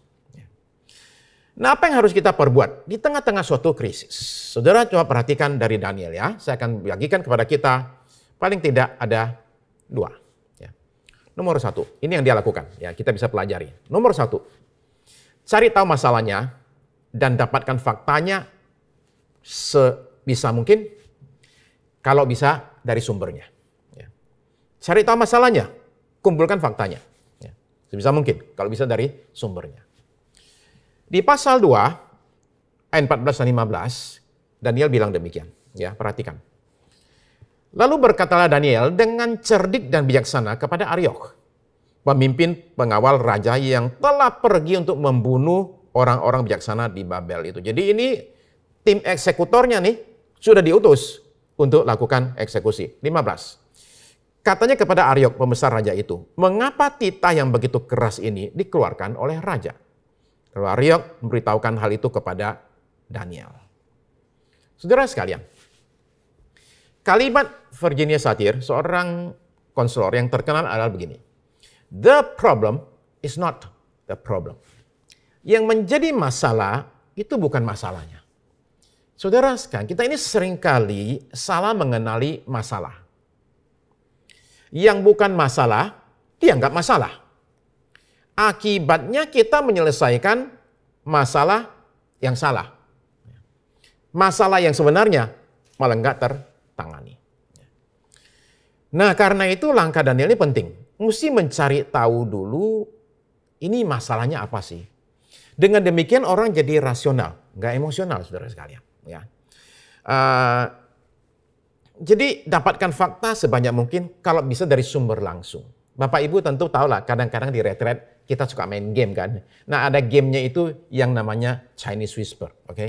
Nah, apa yang harus kita perbuat di tengah-tengah suatu krisis? Saudara coba perhatikan dari Daniel ya. Saya akan bagikan kepada kita paling tidak ada 2. Ya. Nomor 1, ini yang dia lakukan. Ya, kita bisa pelajari. Nomor 1, cari tahu masalahnya dan dapatkan faktanya sebisa mungkin. Kalau bisa dari sumbernya. Ya. Cari tahu masalahnya, kumpulkan faktanya. Ya. Sebisa mungkin, kalau bisa dari sumbernya. Di pasal 2, ayat 14 dan 15, Daniel bilang demikian. Ya, perhatikan. Lalu berkatalah Daniel dengan cerdik dan bijaksana kepada Aryok, pemimpin pengawal raja yang telah pergi untuk membunuh orang-orang bijaksana di Babel itu. Jadi ini tim eksekutornya nih sudah diutus untuk lakukan eksekusi. 15. Katanya kepada Aryok, pembesar raja itu, mengapa titah yang begitu keras ini dikeluarkan oleh raja? Lalu Aryok memberitahukan hal itu kepada Daniel. Saudara sekalian, kalimat Virginia Satir, seorang konselor yang terkenal adalah begini. The problem is not the problem. Yang menjadi masalah itu bukan masalahnya. Saudara sekalian, kita ini seringkali salah mengenali masalah. Yang bukan masalah, dianggap masalah. Akibatnya kita menyelesaikan masalah yang salah. Masalah yang sebenarnya malah nggak tertangani. Nah, karena itu langkah Daniel ini penting. Mesti mencari tahu dulu ini masalahnya apa sih. Dengan demikian orang jadi rasional, nggak emosional, saudara sekalian. Ya. Jadi dapatkan fakta sebanyak mungkin kalau bisa dari sumber langsung. Bapak Ibu tentu tahu lah, kadang-kadang di retret kita suka main game kan. Nah, ada gamenya itu yang namanya Chinese Whisper, oke?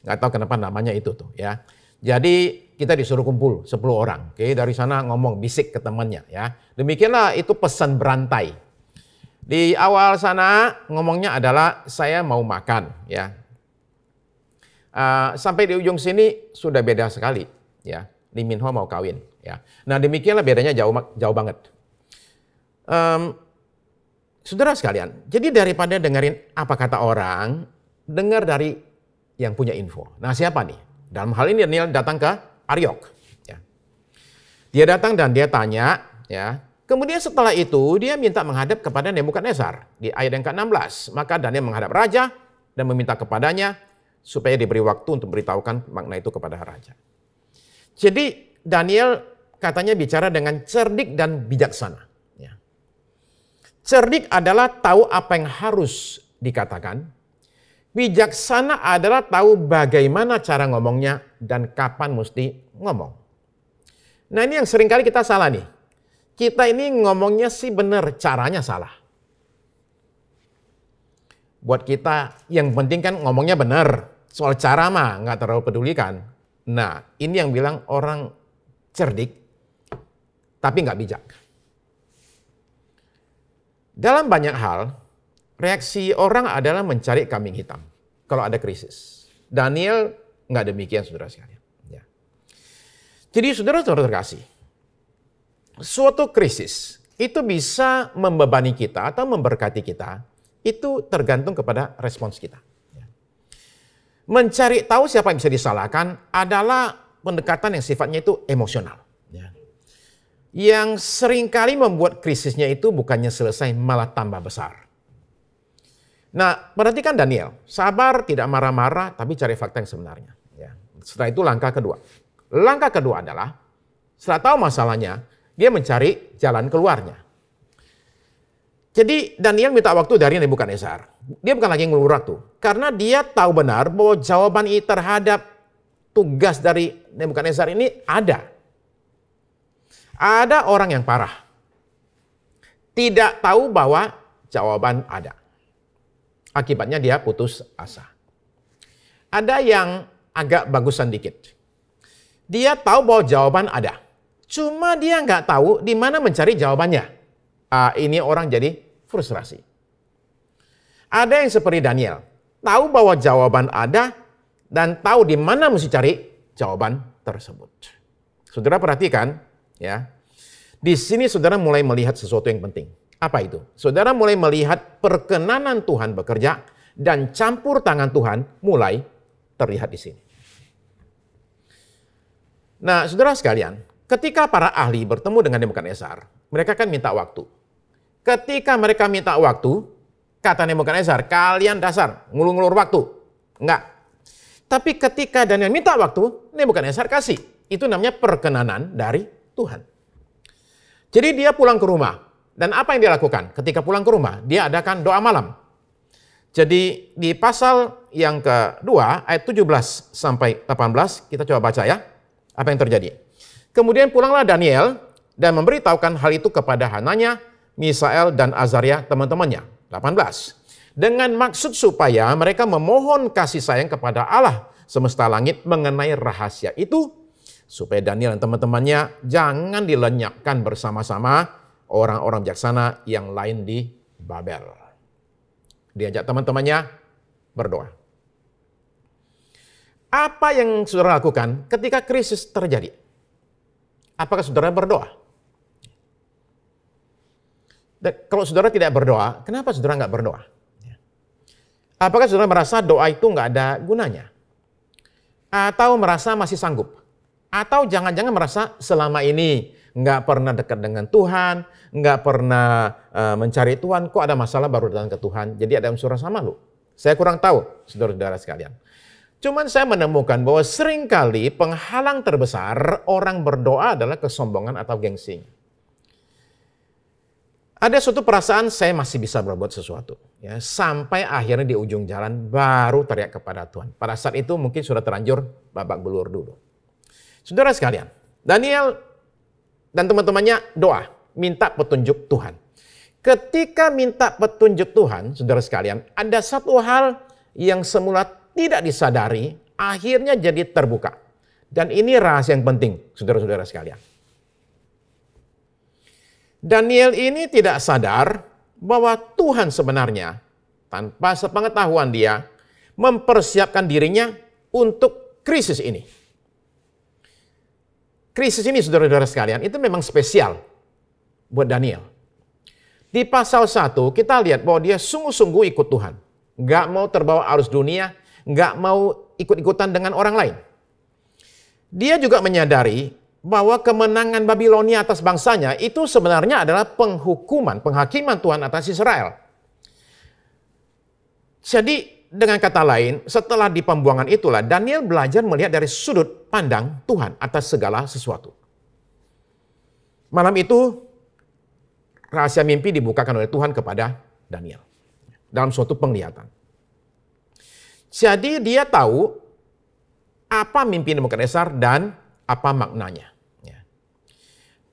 Nggak tahu kenapa namanya itu tuh ya. Jadi kita disuruh kumpul 10 orang, oke? Dari sana ngomong bisik ke temannya ya. Demikianlah itu pesan berantai. Di awal sana ngomongnya adalah saya mau makan ya. Sampai di ujung sini sudah beda sekali ya. Lee Min Ho mau kawin ya. Nah, demikianlah bedanya jauh banget. Saudara sekalian, jadi daripada dengerin apa kata orang, dengar dari yang punya info. Nah, siapa nih? Dalam hal ini Daniel datang ke Aryok. Ya. Dia datang dan dia tanya, ya. Kemudian setelah itu dia minta menghadap kepada Nebukadnezar di ayat yang ke-16. Maka Daniel menghadap raja dan meminta kepadanya supaya diberi waktu untuk beritahukan makna itu kepada raja. Jadi Daniel katanya bicara dengan cerdik dan bijaksana. Cerdik adalah tahu apa yang harus dikatakan. Bijaksana adalah tahu bagaimana cara ngomongnya dan kapan mesti ngomong. Nah, ini yang seringkali kita salah nih. Kita ini ngomongnya sih benar, caranya salah. Buat kita yang penting kan ngomongnya benar. Soal cara mah nggak terlalu pedulikan. Nah, ini yang bilang orang cerdik tapi nggak bijak. Dalam banyak hal, reaksi orang adalah mencari kambing hitam kalau ada krisis. Daniel nggak demikian, saudara sekalian. Ya. Jadi saudara-saudara terkasih, suatu krisis itu bisa membebani kita atau memberkati kita, itu tergantung kepada respons kita. Ya. Mencari tahu siapa yang bisa disalahkan adalah pendekatan yang sifatnya itu emosional. Ya. Yang seringkali membuat krisisnya itu bukannya selesai, malah tambah besar. Nah, perhatikan Daniel, sabar, tidak marah-marah, tapi cari fakta yang sebenarnya. Ya. Setelah itu langkah kedua. Langkah kedua adalah, setelah tahu masalahnya, dia mencari jalan keluarnya. Jadi Daniel minta waktu dari Nebukadnezar. Dia bukan lagi ngelur waktu, karena dia tahu benar bahwa jawaban terhadap tugas dari Nebukadnezar ini ada. Ada orang yang parah, tidak tahu bahwa jawaban ada. Akibatnya dia putus asa. Ada yang agak bagusan dikit. Dia tahu bahwa jawaban ada. Cuma dia nggak tahu di mana mencari jawabannya. Ini orang jadi frustrasi. Ada yang seperti Daniel. Tahu bahwa jawaban ada dan tahu di mana mesti cari jawaban tersebut. Saudara perhatikan. Ya, Di sini saudara mulai melihat sesuatu yang penting. Apa itu? Saudara mulai melihat perkenanan Tuhan bekerja dan campur tangan Tuhan mulai terlihat di sini. Nah, saudara sekalian, ketika para ahli bertemu dengan Nebukadnezar, mereka kan minta waktu. Ketika mereka minta waktu, kata Nebukadnezar, kalian dasar ngulur-ngulur waktu. Enggak. Tapi ketika Daniel minta waktu, Nebukadnezar kasih. Itu namanya perkenanan dari Tuhan. Jadi dia pulang ke rumah. Dan apa yang dia lakukan? Ketika pulang ke rumah, dia adakan doa malam. Jadi di pasal yang kedua, ayat 17 sampai 18, kita coba baca ya. Apa yang terjadi? Kemudian pulanglah Daniel dan memberitahukan hal itu kepada Hananya, Misael, dan Azaria teman-temannya. 18. Dengan maksud supaya mereka memohon kasih sayang kepada Allah semesta langit mengenai rahasia itu, supaya Daniel dan teman-temannya jangan dilenyapkan bersama-sama orang-orang bijaksana yang lain di Babel. Diajak teman-temannya berdoa. Apa yang saudara lakukan ketika krisis terjadi? Apakah saudara berdoa? Dan kalau saudara tidak berdoa, kenapa saudara nggak berdoa? Apakah saudara merasa doa itu nggak ada gunanya? Atau merasa masih sanggup? Atau jangan-jangan merasa selama ini nggak pernah dekat dengan Tuhan, nggak pernah mencari Tuhan, kok ada masalah baru datang ke Tuhan, jadi ada unsur sama lu? Saya kurang tahu, saudara-saudara sekalian. Cuman saya menemukan bahwa seringkali penghalang terbesar orang berdoa adalah kesombongan atau gengsi. Ada suatu perasaan saya masih bisa berbuat sesuatu. Ya, sampai akhirnya di ujung jalan baru teriak kepada Tuhan. Pada saat itu mungkin sudah terlanjur babak belur dulu. Saudara sekalian, Daniel dan teman-temannya doa, minta petunjuk Tuhan. Ketika minta petunjuk Tuhan, saudara sekalian, ada satu hal yang semula tidak disadari, akhirnya jadi terbuka. Dan ini rahasia yang penting, saudara-saudara sekalian. Daniel ini tidak sadar bahwa Tuhan sebenarnya, tanpa sepengetahuan dia, mempersiapkan dirinya untuk krisis ini. Krisis ini, saudara-saudara sekalian, itu memang spesial buat Daniel. Di pasal 1, kita lihat bahwa dia sungguh-sungguh ikut Tuhan. Nggak mau terbawa arus dunia, nggak mau ikut-ikutan dengan orang lain. Dia juga menyadari bahwa kemenangan Babilonia atas bangsanya itu sebenarnya adalah penghakiman Tuhan atas Israel. Jadi dengan kata lain, setelah di pembuangan itulah Daniel belajar melihat dari sudut pandang Tuhan atas segala sesuatu. Malam itu rahasia mimpi dibukakan oleh Tuhan kepada Daniel dalam suatu penglihatan. Jadi dia tahu apa mimpi Nebukadnezar dan apa maknanya.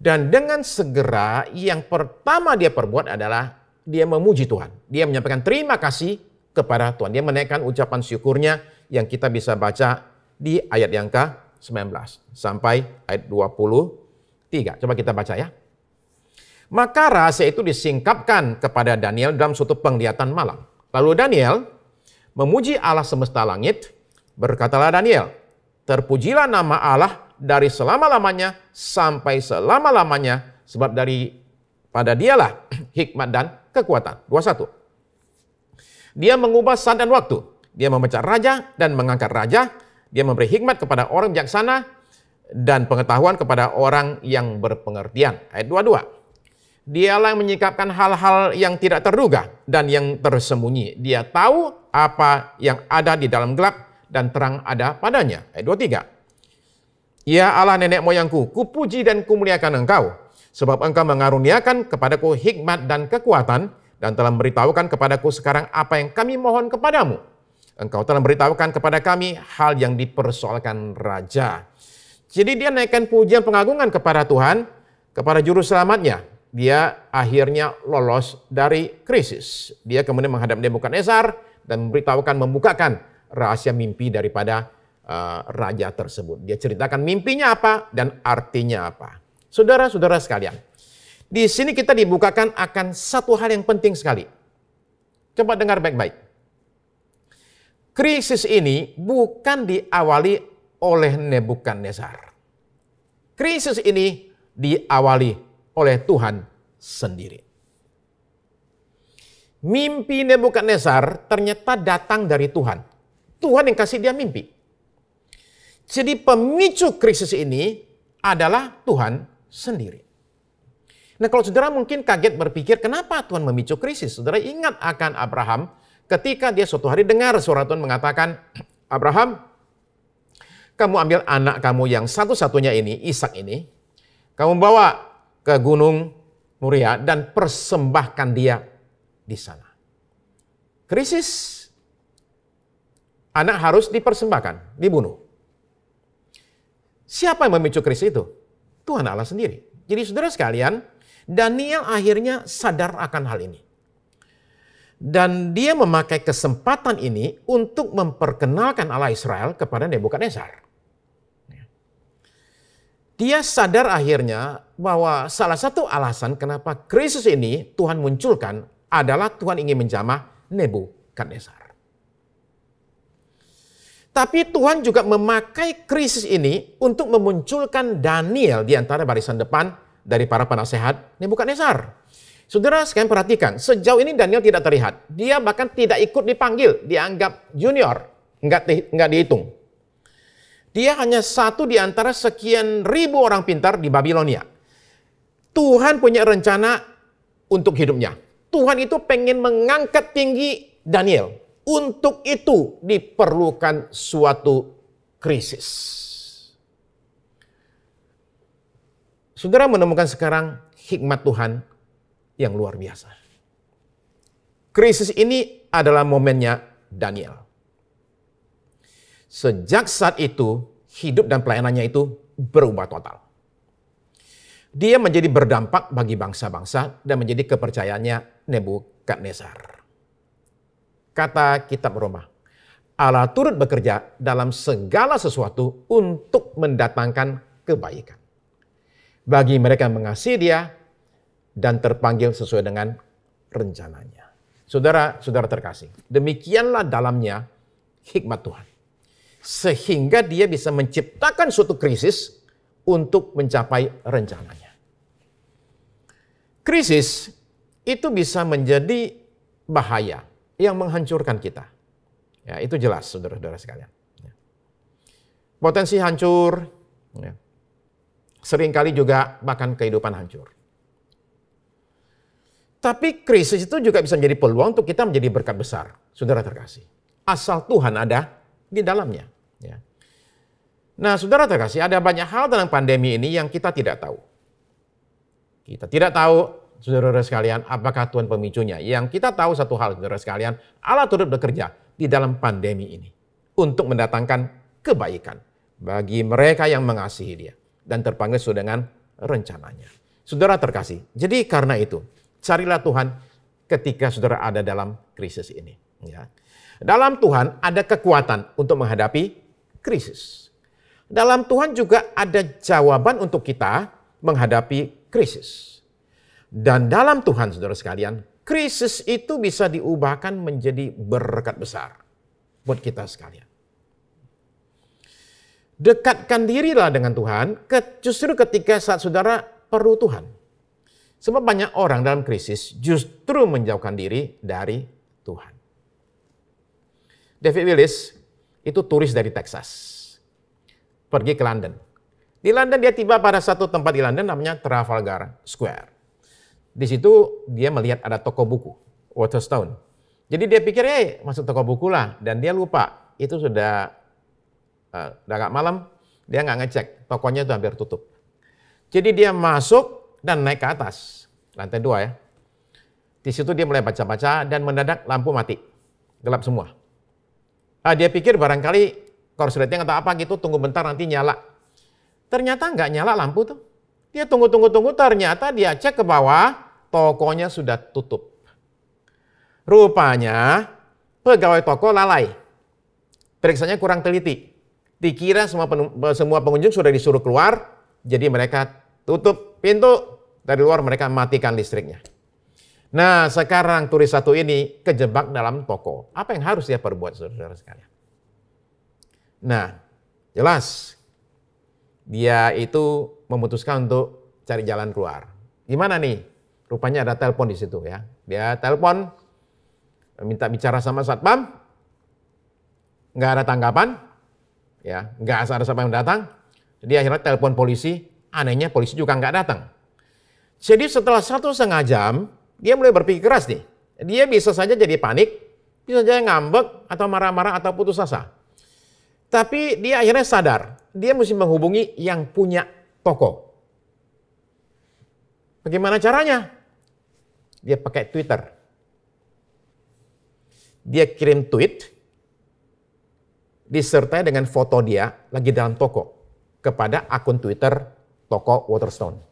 Dan dengan segera yang pertama dia perbuat adalah dia memuji Tuhan. Dia menyampaikan terima kasih kepada Tuhan. Dia menaikkan ucapan syukurnya yang kita bisa baca di ayat yang ke-19 sampai ayat 23. Coba kita baca ya. Maka rahasia itu disingkapkan kepada Daniel dalam suatu penglihatan malam. Lalu Daniel memuji Allah semesta langit, berkatalah Daniel, terpujilah nama Allah dari selama-lamanya sampai selama-lamanya, sebab daripada dialah hikmat dan kekuatan. 21. Dia mengubah saat dan waktu, dia memecah raja dan mengangkat raja, dia memberi hikmat kepada orang bijaksana dan pengetahuan kepada orang yang berpengertian. Ayat 22. Dialah yang menyingkapkan hal-hal yang tidak terduga dan yang tersembunyi. Dia tahu apa yang ada di dalam gelap dan terang ada padanya. Ayat 23. Ya Allah nenek moyangku, kupuji dan kumuliakan engkau, sebab engkau mengaruniakan kepadaku hikmat dan kekuatan, dan telah memberitahukan kepadaku sekarang apa yang kami mohon kepadamu. Engkau telah memberitahukan kepada kami hal yang dipersoalkan raja. Jadi dia naikkan pujian pengagungan kepada Tuhan, kepada juru selamatnya. Dia akhirnya lolos dari krisis. Dia kemudian menghadap Nebukadnezar dan memberitahukan, membukakan rahasia mimpi daripada raja tersebut. Dia ceritakan mimpinya apa dan artinya apa. Saudara-saudara sekalian, di sini kita dibukakan akan satu hal yang penting sekali. Coba dengar baik-baik. Krisis ini bukan diawali oleh Nebukadnezar. Krisis ini diawali oleh Tuhan sendiri. Mimpi Nebukadnezar ternyata datang dari Tuhan. Tuhan yang kasih dia mimpi. Jadi pemicu krisis ini adalah Tuhan sendiri. Nah, kalau saudara mungkin kaget berpikir, kenapa Tuhan memicu krisis? Saudara ingat akan Abraham ketika dia suatu hari dengar suara Tuhan mengatakan, Abraham, kamu ambil anak kamu yang satu-satunya ini, Ishak ini, kamu bawa ke gunung Moria dan persembahkan dia di sana. Krisis, anak harus dipersembahkan, dibunuh. Siapa yang memicu krisis itu? Tuhan Allah sendiri. Jadi saudara sekalian, Daniel akhirnya sadar akan hal ini. Dan dia memakai kesempatan ini untuk memperkenalkan Allah Israel kepada Nebukadnezar. Dia sadar akhirnya bahwa salah satu alasan kenapa krisis ini Tuhan munculkan adalah Tuhan ingin menjamah Nebukadnezar. Tapi Tuhan juga memakai krisis ini untuk memunculkan Daniel di antara barisan depan dari para penasehat Nebukadnezar. Saudara sekalian perhatikan, sejauh ini Daniel tidak terlihat. Dia bahkan tidak ikut dipanggil, dianggap junior, nggak dihitung. Dia hanya satu di antara sekian ribu orang pintar di Babilonia. Tuhan punya rencana untuk hidupnya. Tuhan itu pengen mengangkat tinggi Daniel. Untuk itu diperlukan suatu krisis. Saudara menemukan sekarang hikmat Tuhan yang luar biasa. Krisis ini adalah momennya Daniel. Sejak saat itu, hidup dan pelayanannya itu berubah total. Dia menjadi berdampak bagi bangsa-bangsa dan menjadi kepercayaannya Nebukadnezar. Kata kitab Roma, Allah turut bekerja dalam segala sesuatu untuk mendatangkan kebaikan bagi mereka yang mengasihi Dia dan terpanggil sesuai dengan rencananya. Saudara terkasih, demikianlah dalamnya hikmat Tuhan. Sehingga Dia bisa menciptakan suatu krisis untuk mencapai rencananya. Krisis itu bisa menjadi bahaya yang menghancurkan kita. Ya, itu jelas, saudara-saudara sekalian. Potensi hancur, ya. Seringkali juga bahkan kehidupan hancur. Tapi krisis itu juga bisa menjadi peluang untuk kita menjadi berkat besar, saudara terkasih. Asal Tuhan ada di dalamnya. Ya. Nah, saudara terkasih, ada banyak hal dalam pandemi ini yang kita tidak tahu. Kita tidak tahu, saudara sekalian, apakah Tuhan pemicunya. Yang kita tahu satu hal, saudara sekalian, Allah turut bekerja di dalam pandemi ini untuk mendatangkan kebaikan bagi mereka yang mengasihi Dia dan terpanggil sesuai dengan rencananya. Saudara terkasih, jadi karena itu, carilah Tuhan ketika saudara ada dalam krisis ini. Ya. Dalam Tuhan ada kekuatan untuk menghadapi krisis. Dalam Tuhan juga ada jawaban untuk kita menghadapi krisis. Dan dalam Tuhan, saudara sekalian, krisis itu bisa diubahkan menjadi berkat besar buat kita sekalian. Dekatkan dirilah dengan Tuhan justru ketika saat saudara perlu Tuhan. Sebab banyak orang dalam krisis justru menjauhkan diri dari Tuhan. David Willis itu turis dari Texas. Pergi ke London. Di London dia tiba pada satu tempat di London namanya Trafalgar Square. Di situ dia melihat ada toko buku, Waterstone. Jadi dia pikir, masuk toko buku lah. Dan dia lupa, itu sudah agak malam, dia nggak ngecek, tokonya itu hampir tutup. Jadi dia masuk dan naik ke atas, lantai 2 ya. Di situ dia mulai baca-baca dan mendadak lampu mati, gelap semua. Dia pikir barangkali korsleting atau apa gitu, tunggu bentar nanti nyala. Ternyata nggak nyala lampu tuh. Dia tunggu, ternyata dia cek ke bawah, tokonya sudah tutup. Rupanya pegawai toko lalai. Periksanya kurang teliti. Dikira semua pengunjung sudah disuruh keluar, jadi mereka tutup pintu, dari luar mereka matikan listriknya. Nah, sekarang turis satu ini kejebak dalam toko. Apa yang harus dia perbuat, saudara sekalian? Nah, jelas dia itu memutuskan untuk cari jalan keluar. Gimana nih? Rupanya ada telepon di situ ya. Dia telepon, minta bicara sama satpam, nggak ada tanggapan, ya, nggak ada satpam yang datang. Jadi akhirnya telepon polisi, anehnya polisi juga nggak datang. Jadi setelah 1,5 jam, dia mulai berpikir keras nih. Dia bisa saja jadi panik, bisa saja ngambek, atau marah-marah, atau putus asa. Tapi dia akhirnya sadar, dia mesti menghubungi yang punya toko. Bagaimana caranya? Dia pakai Twitter. Dia kirim tweet, disertai dengan foto dia lagi dalam toko, kepada akun Twitter toko Waterstone.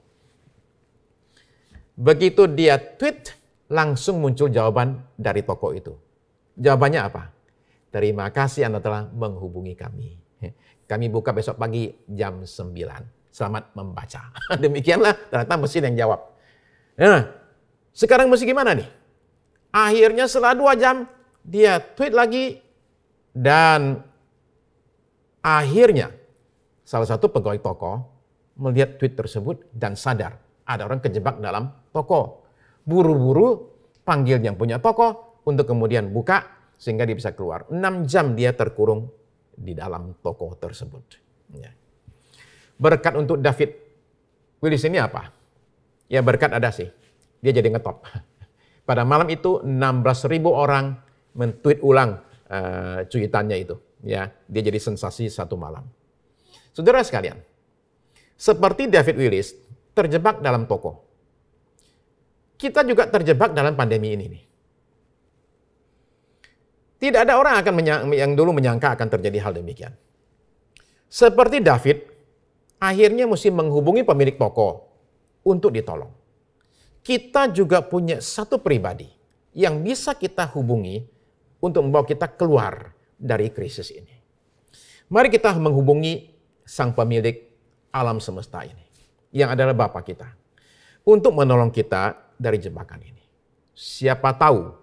Begitu dia tweet, langsung muncul jawaban dari toko itu. Jawabannya apa? Terima kasih Anda telah menghubungi kami. Kami buka besok pagi jam 9. Selamat membaca. Demikianlah ternyata mesin yang jawab. Nah, sekarang mesti gimana nih? Akhirnya setelah 2 jam, dia tweet lagi. Dan akhirnya salah satu pegawai toko melihat tweet tersebut dan sadar ada orang kejebak dalam toko. Buru-buru panggil yang punya toko untuk kemudian buka sehingga dia bisa keluar. 6 jam dia terkurung di dalam toko tersebut. Ya. Berkat untuk David Willis ini apa? Ya berkat ada sih. Dia jadi ngetop. Pada malam itu 16.000 orang men-tweet ulang cuitannya itu. Ya, dia jadi sensasi satu malam. Saudara sekalian, seperti David Willis terjebak dalam toko. Kita juga terjebak dalam pandemi ini nih. Tidak ada orang yang dulu menyangka akan terjadi hal demikian. Seperti David, akhirnya mesti menghubungi pemilik toko untuk ditolong. Kita juga punya satu pribadi yang bisa kita hubungi untuk membawa kita keluar dari krisis ini. Mari kita menghubungi sang pemilik alam semesta ini, yang adalah Bapa kita, untuk menolong kita dari jebakan ini. Siapa tahu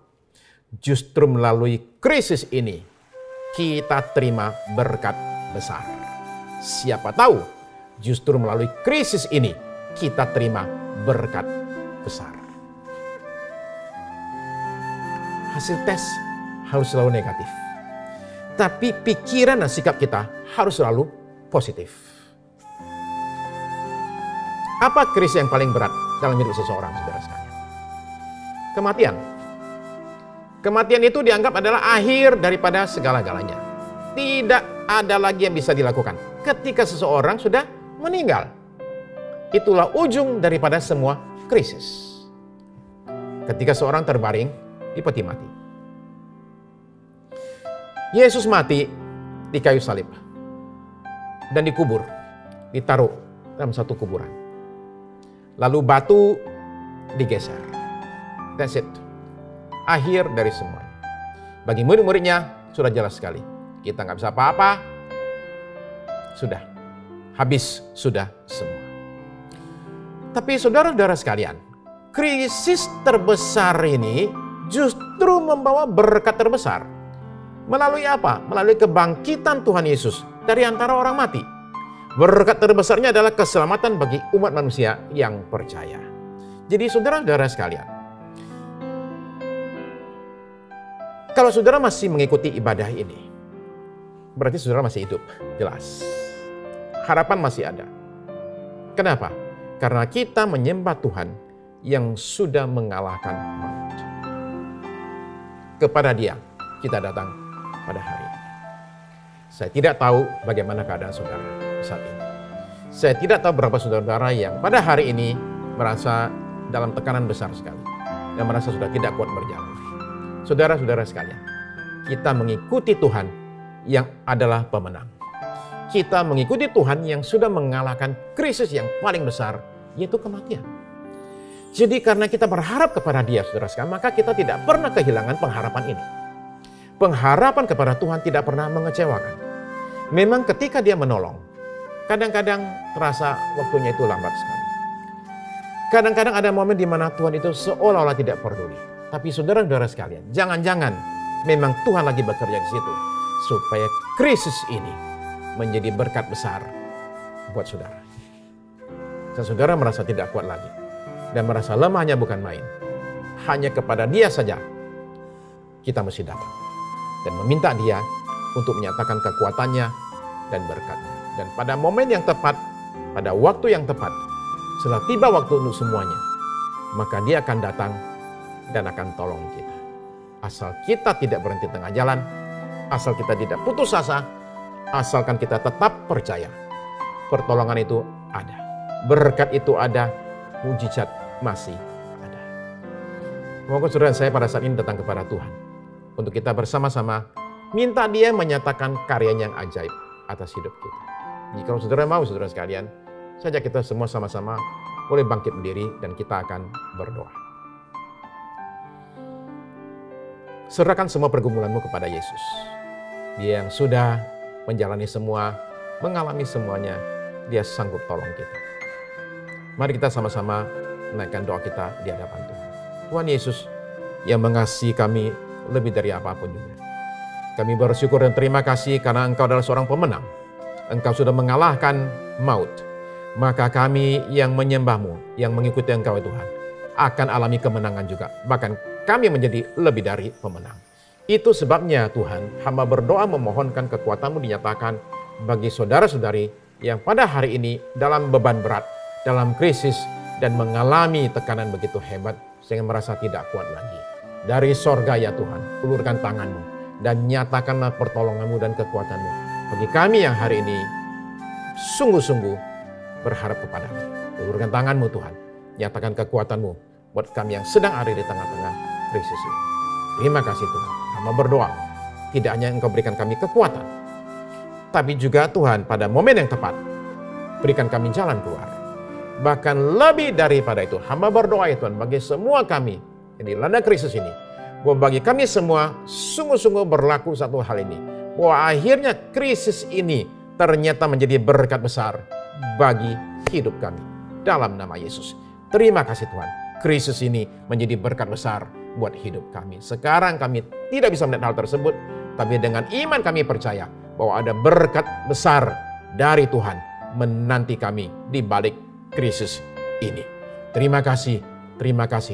justru melalui krisis ini kita terima berkat besar. Siapa tahu justru melalui krisis ini kita terima berkat besar. Hasil tes harus selalu negatif. Tapi pikiran dan sikap kita harus selalu positif. Apa krisis yang paling berat dalam hidup seseorang, saudara sekalian? Kematian. Kematian itu dianggap adalah akhir daripada segala-galanya. Tidak ada lagi yang bisa dilakukan ketika seseorang sudah meninggal. Itulah ujung daripada semua krisis. Ketika seorang terbaring di peti mati. Yesus mati di kayu salib dan dikubur, ditaruh dalam satu kuburan. Lalu batu digeser. That's it. Akhir dari semuanya. Bagi murid-muridnya sudah jelas sekali. Kita nggak bisa apa-apa. Sudah. Habis sudah semua. Tapi saudara-saudara sekalian, krisis terbesar ini justru membawa berkat terbesar. Melalui apa? Melalui kebangkitan Tuhan Yesus dari antara orang mati. Berkat terbesarnya adalah keselamatan bagi umat manusia yang percaya. Jadi saudara-saudara sekalian, kalau saudara masih mengikuti ibadah ini, berarti saudara masih hidup, jelas. Harapan masih ada. Kenapa? Karena kita menyembah Tuhan yang sudah mengalahkan maut. Kepada Dia kita datang pada hari ini. Saya tidak tahu bagaimana keadaan saudara saat ini. Saya tidak tahu berapa saudara-saudara yang pada hari ini merasa dalam tekanan besar sekali dan merasa sudah tidak kuat berjalan. Saudara-saudara sekalian, kita mengikuti Tuhan yang adalah pemenang. Kita mengikuti Tuhan yang sudah mengalahkan krisis yang paling besar, yaitu kematian. Jadi karena kita berharap kepada Dia, saudara sekalian, maka kita tidak pernah kehilangan pengharapan ini. Pengharapan kepada Tuhan tidak pernah mengecewakan. Memang ketika Dia menolong, kadang-kadang terasa waktunya itu lambat sekali. Kadang-kadang ada momen di mana Tuhan itu seolah-olah tidak peduli. Tapi saudara-saudara sekalian, jangan-jangan memang Tuhan lagi bekerja di situ supaya krisis ini menjadi berkat besar buat saudara. Dan saudara merasa tidak kuat lagi. dan merasa lemahnya bukan main. Hanya kepada Dia saja kita mesti datang dan meminta Dia untuk menyatakan kekuatannya dan berkatnya. Dan pada momen yang tepat, pada waktu yang tepat, setelah tiba waktu untuk semuanya, maka Dia akan datang dan akan tolong kita. Asal kita tidak berhenti tengah jalan, asal kita tidak putus asa, asalkan kita tetap percaya. Pertolongan itu ada, berkat itu ada, mujizat masih ada. Mohon saudara saya pada saat ini datang kepada Tuhan untuk kita bersama-sama minta Dia menyatakan karyanya yang ajaib atas hidup kita. Jika saudara mau, saudara sekalian, saja kita semua sama-sama boleh bangkit berdiri dan kita akan berdoa. Serahkan semua pergumulanmu kepada Yesus. Dia yang sudah menjalani semua, mengalami semuanya, Dia sanggup tolong kita. Mari kita sama-sama menaikkan doa kita di hadapan Tuhan. Tuhan Yesus yang mengasihi kami lebih dari apapun juga. Kami bersyukur dan terima kasih karena Engkau adalah seorang pemenang. Engkau sudah mengalahkan maut. Maka kami yang menyembah-Mu, yang mengikuti Engkau Tuhan, akan alami kemenangan juga. Bahkan kami menjadi lebih dari pemenang. Itu sebabnya Tuhan, hamba berdoa memohonkan kekuatan-Mu dinyatakan bagi saudara-saudari yang pada hari ini dalam beban berat, dalam krisis, dan mengalami tekanan begitu hebat sehingga merasa tidak kuat lagi. Dari sorga ya Tuhan, ulurkan tangan-Mu dan nyatakanlah pertolongan-Mu dan kekuatan-Mu bagi kami yang hari ini sungguh-sungguh berharap kepada-Mu. Ulurkan tangan-Mu Tuhan, nyatakan kekuatan-Mu buat kami yang sedang ada di tengah-tengah krisis ini. Terima kasih Tuhan. Hamba berdoa, tidak hanya Engkau berikan kami kekuatan, tapi juga Tuhan pada momen yang tepat, berikan kami jalan keluar. Bahkan lebih daripada itu, hamba berdoa ya Tuhan, bagi semua kami yang dilanda krisis ini, bahwa bagi kami semua sungguh-sungguh berlaku satu hal ini, bahwa akhirnya krisis ini ternyata menjadi berkat besar bagi hidup kami. Dalam nama Yesus. Terima kasih Tuhan. Krisis ini menjadi berkat besar buat hidup kami. Sekarang kami tidak bisa melihat hal tersebut, tapi dengan iman kami percaya bahwa ada berkat besar dari Tuhan menanti kami di balik krisis ini. Terima kasih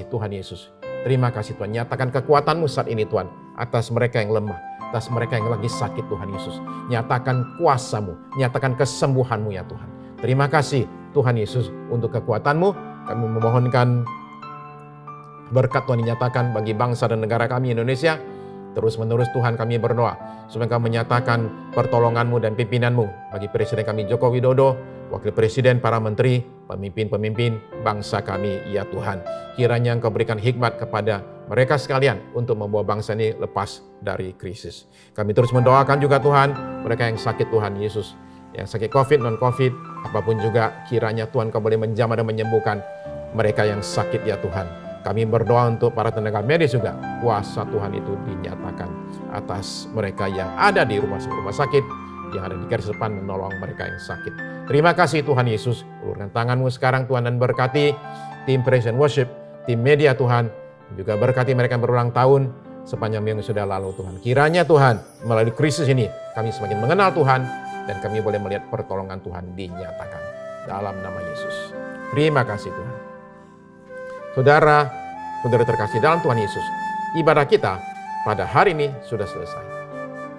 Tuhan Yesus. Terima kasih Tuhan. Nyatakan kekuatan-Mu saat ini Tuhan atas mereka yang lemah, atas mereka yang lagi sakit Tuhan Yesus. Nyatakan kuasa-Mu, nyatakan kesembuhan-Mu ya Tuhan. Terima kasih Tuhan Yesus untuk kekuatan-Mu. Kami memohonkan berkat Tuhan dinyatakan bagi bangsa dan negara kami Indonesia. Terus menerus Tuhan kami berdoa supaya Engkau menyatakan pertolongan-Mu dan pimpinan-Mu bagi Presiden kami Joko Widodo, Wakil Presiden, para menteri, pemimpin-pemimpin bangsa kami ya Tuhan. Kiranya Engkau berikan hikmat kepada mereka sekalian untuk membawa bangsa ini lepas dari krisis. Kami terus mendoakan juga Tuhan mereka yang sakit Tuhan Yesus, yang sakit COVID, non-COVID, apapun juga kiranya Tuhan Kau boleh menjamah dan menyembuhkan mereka yang sakit ya Tuhan. Kami berdoa untuk para tenaga medis juga. Kuasa Tuhan itu dinyatakan atas mereka yang ada di rumah sakit, yang ada di garis depan menolong mereka yang sakit. Terima kasih Tuhan Yesus. Ulurkan tangan-Mu sekarang Tuhan dan berkati tim Praise and Worship, tim media Tuhan. Juga berkati mereka yang berulang tahun sepanjang yang sudah lalu Tuhan. Kiranya Tuhan melalui krisis ini kami semakin mengenal Tuhan dan kami boleh melihat pertolongan Tuhan dinyatakan. Dalam nama Yesus. Terima kasih Tuhan. Saudara terkasih dalam Tuhan Yesus, ibadah kita pada hari ini sudah selesai.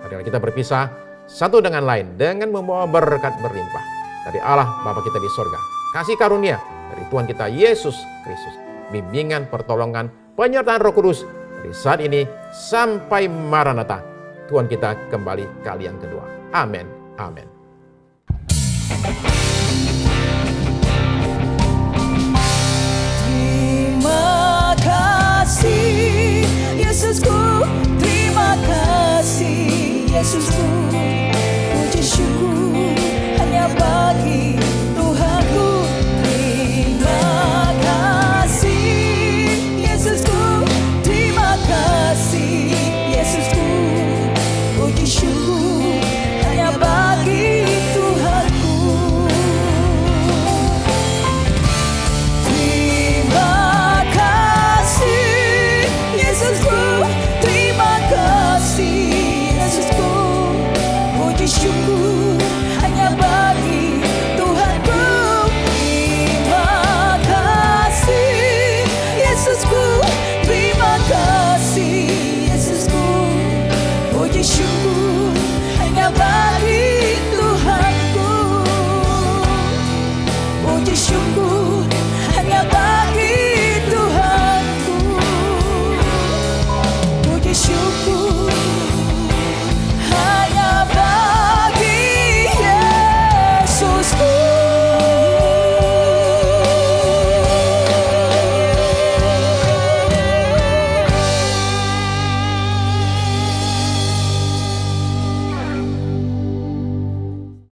Marilah kita berpisah satu dengan lain dengan membawa berkat berlimpah dari Allah Bapa kita di sorga. Kasih karunia dari Tuhan kita Yesus Kristus. Bimbingan, pertolongan, penyertaan Roh Kudus dari saat ini sampai Maranatha. Tuhan kita kembali kali yang kedua. Amin. Amin.